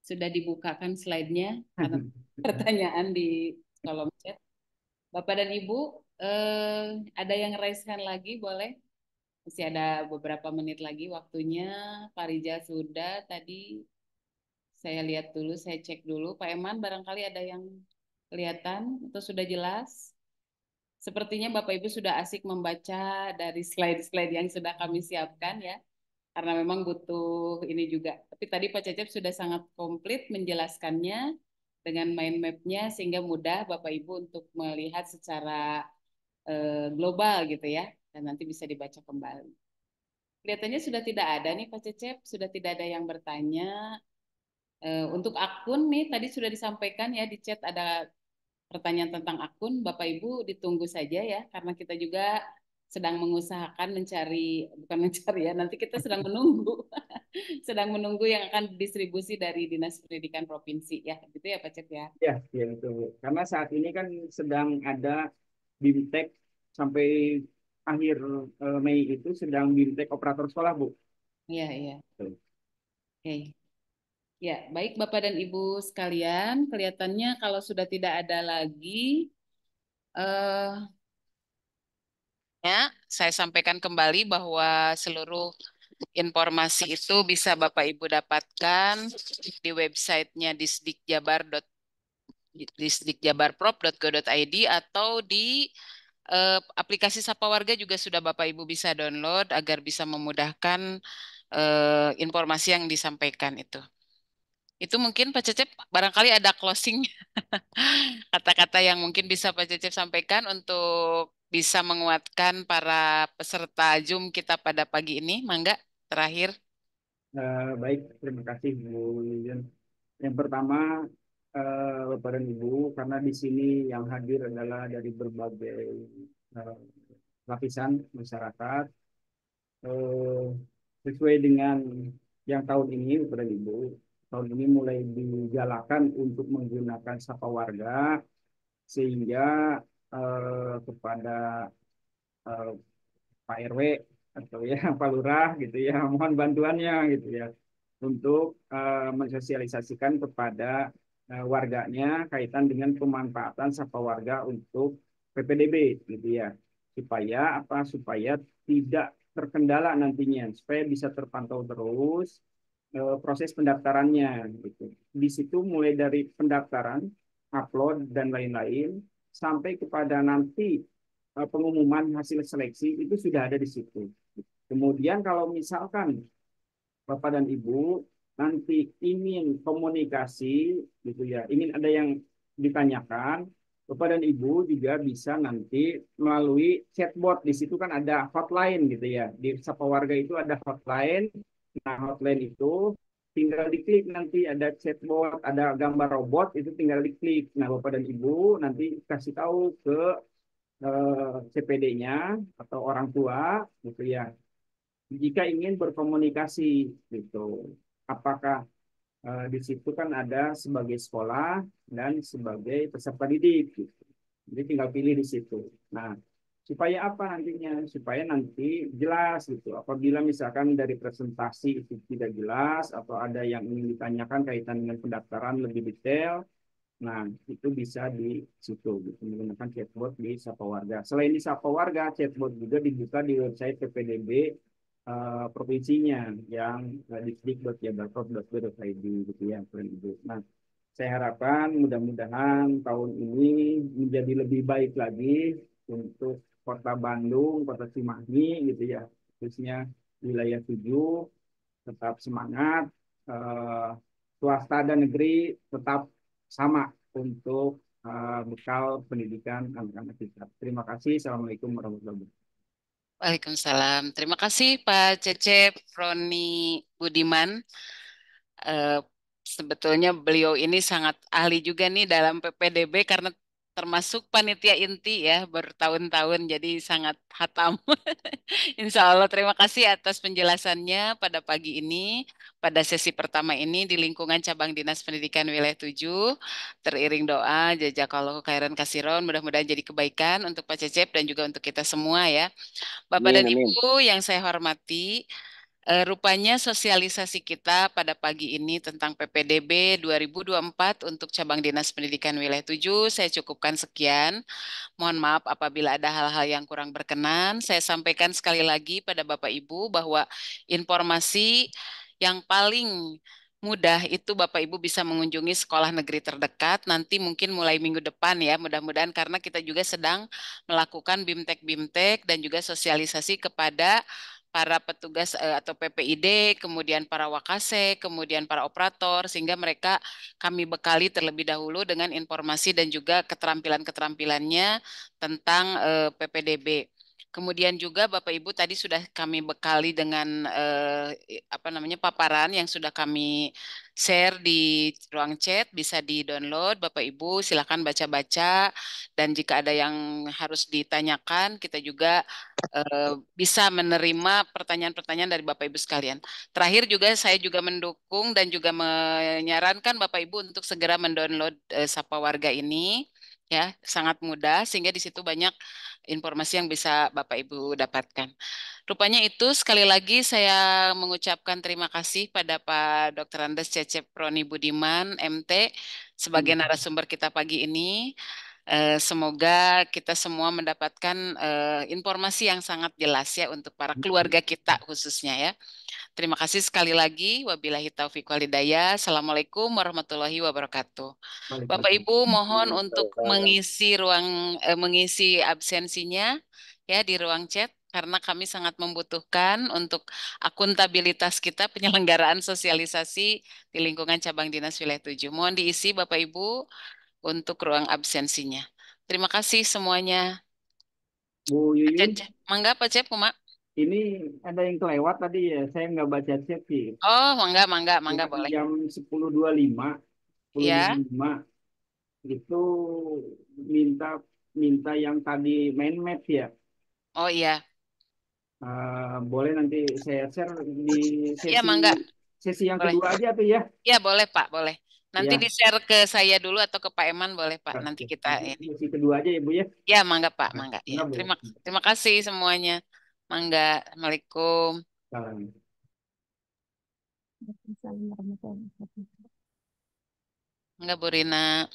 Sudah dibukakan slide-nya karena pertanyaan di kolom chat. Bapak dan Ibu, ada yang raise hand lagi boleh? Masih ada beberapa menit lagi waktunya. Pak Rijal sudah tadi. Saya lihat dulu, saya cek dulu. Pak Eman, barangkali ada yang kelihatan atau sudah jelas? Sepertinya Bapak Ibu sudah asik membaca dari slide-slide yang sudah kami siapkan ya. Karena memang butuh ini juga. Tapi tadi Pak Cecep sudah sangat komplit menjelaskannya dengan mind map-nya sehingga mudah Bapak Ibu untuk melihat secara global gitu ya. Dan nanti bisa dibaca kembali. Kelihatannya sudah tidak ada nih Pak Cecep, sudah tidak ada yang bertanya. Untuk akun nih tadi sudah disampaikan ya di chat ada pertanyaan tentang akun, Bapak Ibu ditunggu saja ya, karena kita juga sedang mengusahakan mencari, bukan mencari ya, nanti kita sedang menunggu, sedang menunggu yang akan distribusi dari Dinas Pendidikan Provinsi ya, gitu ya Pak Cep ya. Ya, ya itu. Karena saat ini kan sedang ada BIMTEK sampai akhir Mei itu sedang BIMTEK operator sekolah, Bu. Iya, iya. Tuh. Oke. Ya, baik Bapak dan Ibu sekalian, kelihatannya kalau sudah tidak ada lagi, eh ya, saya sampaikan kembali bahwa seluruh informasi itu bisa Bapak Ibu dapatkan di websitenya disdikjabarprop.go.id atau di aplikasi Sapa Warga juga sudah Bapak Ibu bisa download agar bisa memudahkan informasi yang disampaikan itu. Itu mungkin Pak Cecep barangkali ada closing kata-kata yang mungkin bisa Pak Cecep sampaikan untuk bisa menguatkan para peserta Zoom kita pada pagi ini. Mangga, terakhir. Baik, terima kasih Bu Lilian. Yang pertama, Bapak dan Ibu, karena di sini yang hadir adalah dari berbagai eh, lapisan masyarakat, eh, sesuai dengan yang tahun ini, Bapak dan Ibu, tahun ini mulai digalakan untuk menggunakan Sapa Warga, sehingga kepada eh, Pak RW atau ya Pak Lurah gitu ya, mohon bantuannya gitu ya untuk mensosialisasikan kepada warganya kaitan dengan pemanfaatan Sapa Warga untuk PPDB gitu ya, supaya apa, supaya tidak terkendala nantinya, supaya bisa terpantau terus proses pendaftarannya gitu. Di situ mulai dari pendaftaran, upload dan lain-lain sampai kepada nanti pengumuman hasil seleksi itu sudah ada di situ. Kemudian kalau misalkan Bapak dan Ibu nanti ingin komunikasi gitu ya, ingin ada yang ditanyakan, Bapak dan Ibu juga bisa nanti melalui chatbot. Di situ kan ada hotline gitu ya. Di Sapa Warga itu ada hotline. Nah, hotline itu tinggal diklik, nanti ada chatbot, ada gambar robot, itu tinggal diklik. Nah, Bapak dan Ibu nanti kasih tahu ke CPD-nya atau orang tua gitu ya, jika ingin berkomunikasi gitu. Apakah di situ kan ada sebagai sekolah dan sebagai peserta didik gitu. Jadi tinggal pilih di situ. Nah, supaya apa nantinya? Supaya nanti jelas gitu. Apabila misalkan dari presentasi itu tidak jelas atau ada yang ingin ditanyakan kaitan dengan pendaftaran lebih detail, nah, itu bisa di situ gitu, menggunakan chatbot di Sapa Warga. Selain di Sapa Warga, chatbot juga dibuka di website PPDB provinsinya yang dikdik.jabarprov.go.id gitu ya, Bapak Ibu. Nah, saya harapkan mudah-mudahan tahun ini menjadi lebih baik lagi untuk Kota Bandung, Kota Cimahi gitu ya, khususnya wilayah 7, tetap semangat, eh, swasta dan negeri tetap sama untuk bekal pendidikan anak-anak kita. Terima kasih. Assalamualaikum warahmatullahi wabarakatuh. Waalaikumsalam. Terima kasih Pak Cecep, Roni Budiman. Eh, Sebetulnya beliau ini sangat ahli juga nih dalam PPDB karena termasuk panitia inti ya bertahun-tahun jadi sangat hatam. Insya Allah terima kasih atas penjelasannya pada pagi ini, pada sesi pertama ini di lingkungan Cabang Dinas Pendidikan Wilayah 7. Teriring doa, jazakallahu khairan kasiron, mudah-mudahan jadi kebaikan untuk Pak Cecep dan juga untuk kita semua ya. Bapak dan Amin, amin. Ibu yang saya hormati, Rupanya sosialisasi kita pada pagi ini tentang PPDB 2024 untuk Cabang Dinas Pendidikan Wilayah 7 saya cukupkan sekian. Mohon maaf apabila ada hal-hal yang kurang berkenan. Saya sampaikan sekali lagi pada Bapak Ibu bahwa informasi yang paling mudah itu Bapak Ibu bisa mengunjungi sekolah negeri terdekat nanti mungkin mulai minggu depan ya mudah-mudahan karena kita juga sedang melakukan BIMTEK dan juga sosialisasi kepada para petugas atau PPID, kemudian para wakase, kemudian para operator sehingga mereka kami bekali terlebih dahulu dengan informasi dan juga keterampilan-keterampilannya tentang PPDB. Kemudian juga Bapak Ibu tadi sudah kami bekali dengan apa namanya paparan yang sudah kami share di ruang chat, bisa di-download. Bapak Ibu silakan baca-baca dan jika ada yang harus ditanyakan, kita juga bisa menerima pertanyaan-pertanyaan dari Bapak Ibu sekalian. Terakhir juga saya juga mendukung dan juga menyarankan Bapak Ibu untuk segera mendownload Sapa Warga ini ya, sangat mudah sehingga di situ banyak informasi yang bisa Bapak Ibu dapatkan. Rupanya itu sekali lagi saya mengucapkan terima kasih pada Pak Dr. Andes Cecep Roni Budiman, MT, sebagai narasumber kita pagi ini. Semoga kita semua mendapatkan informasi yang sangat jelas ya untuk para keluarga kita khususnya ya. Terima kasih sekali lagi. Wabillahi taufiq walhidayah. Assalamualaikum warahmatullahi wabarakatuh. Bapak Ibu mohon untuk mengisi absensinya ya di ruang chat karena kami sangat membutuhkan untuk akuntabilitas kita penyelenggaraan sosialisasi di lingkungan cabang dinas wilayah 7. Mohon diisi Bapak Ibu untuk ruang absensinya. Terima kasih semuanya. Bu Yuyun, Mangga Pak Cep, Mak. ini ada yang kelewat tadi ya, saya nggak baca chat sih. Oh, mangga boleh. Jam 10.25, Ya. 10.25 itu minta minta yang tadi main map ya. Oh iya. Boleh nanti saya share di Iya, mangga. sesi yang Boleh. kedua aja tuh ya. Ya, boleh Pak, boleh. Nanti Ya, di-share ke saya dulu atau ke Pak Eman boleh Pak. Nanti oke. kita Nanti ini. sesi kedua aja ya Bu ya. Ya, mangga Pak, Nah, mangga. Ya, enggak Bu. terima kasih semuanya. Mangga. Assalamualaikum. Salam. Waalaikumsalam warahmatullahi wabarakatuh. Mangga Bu Rina.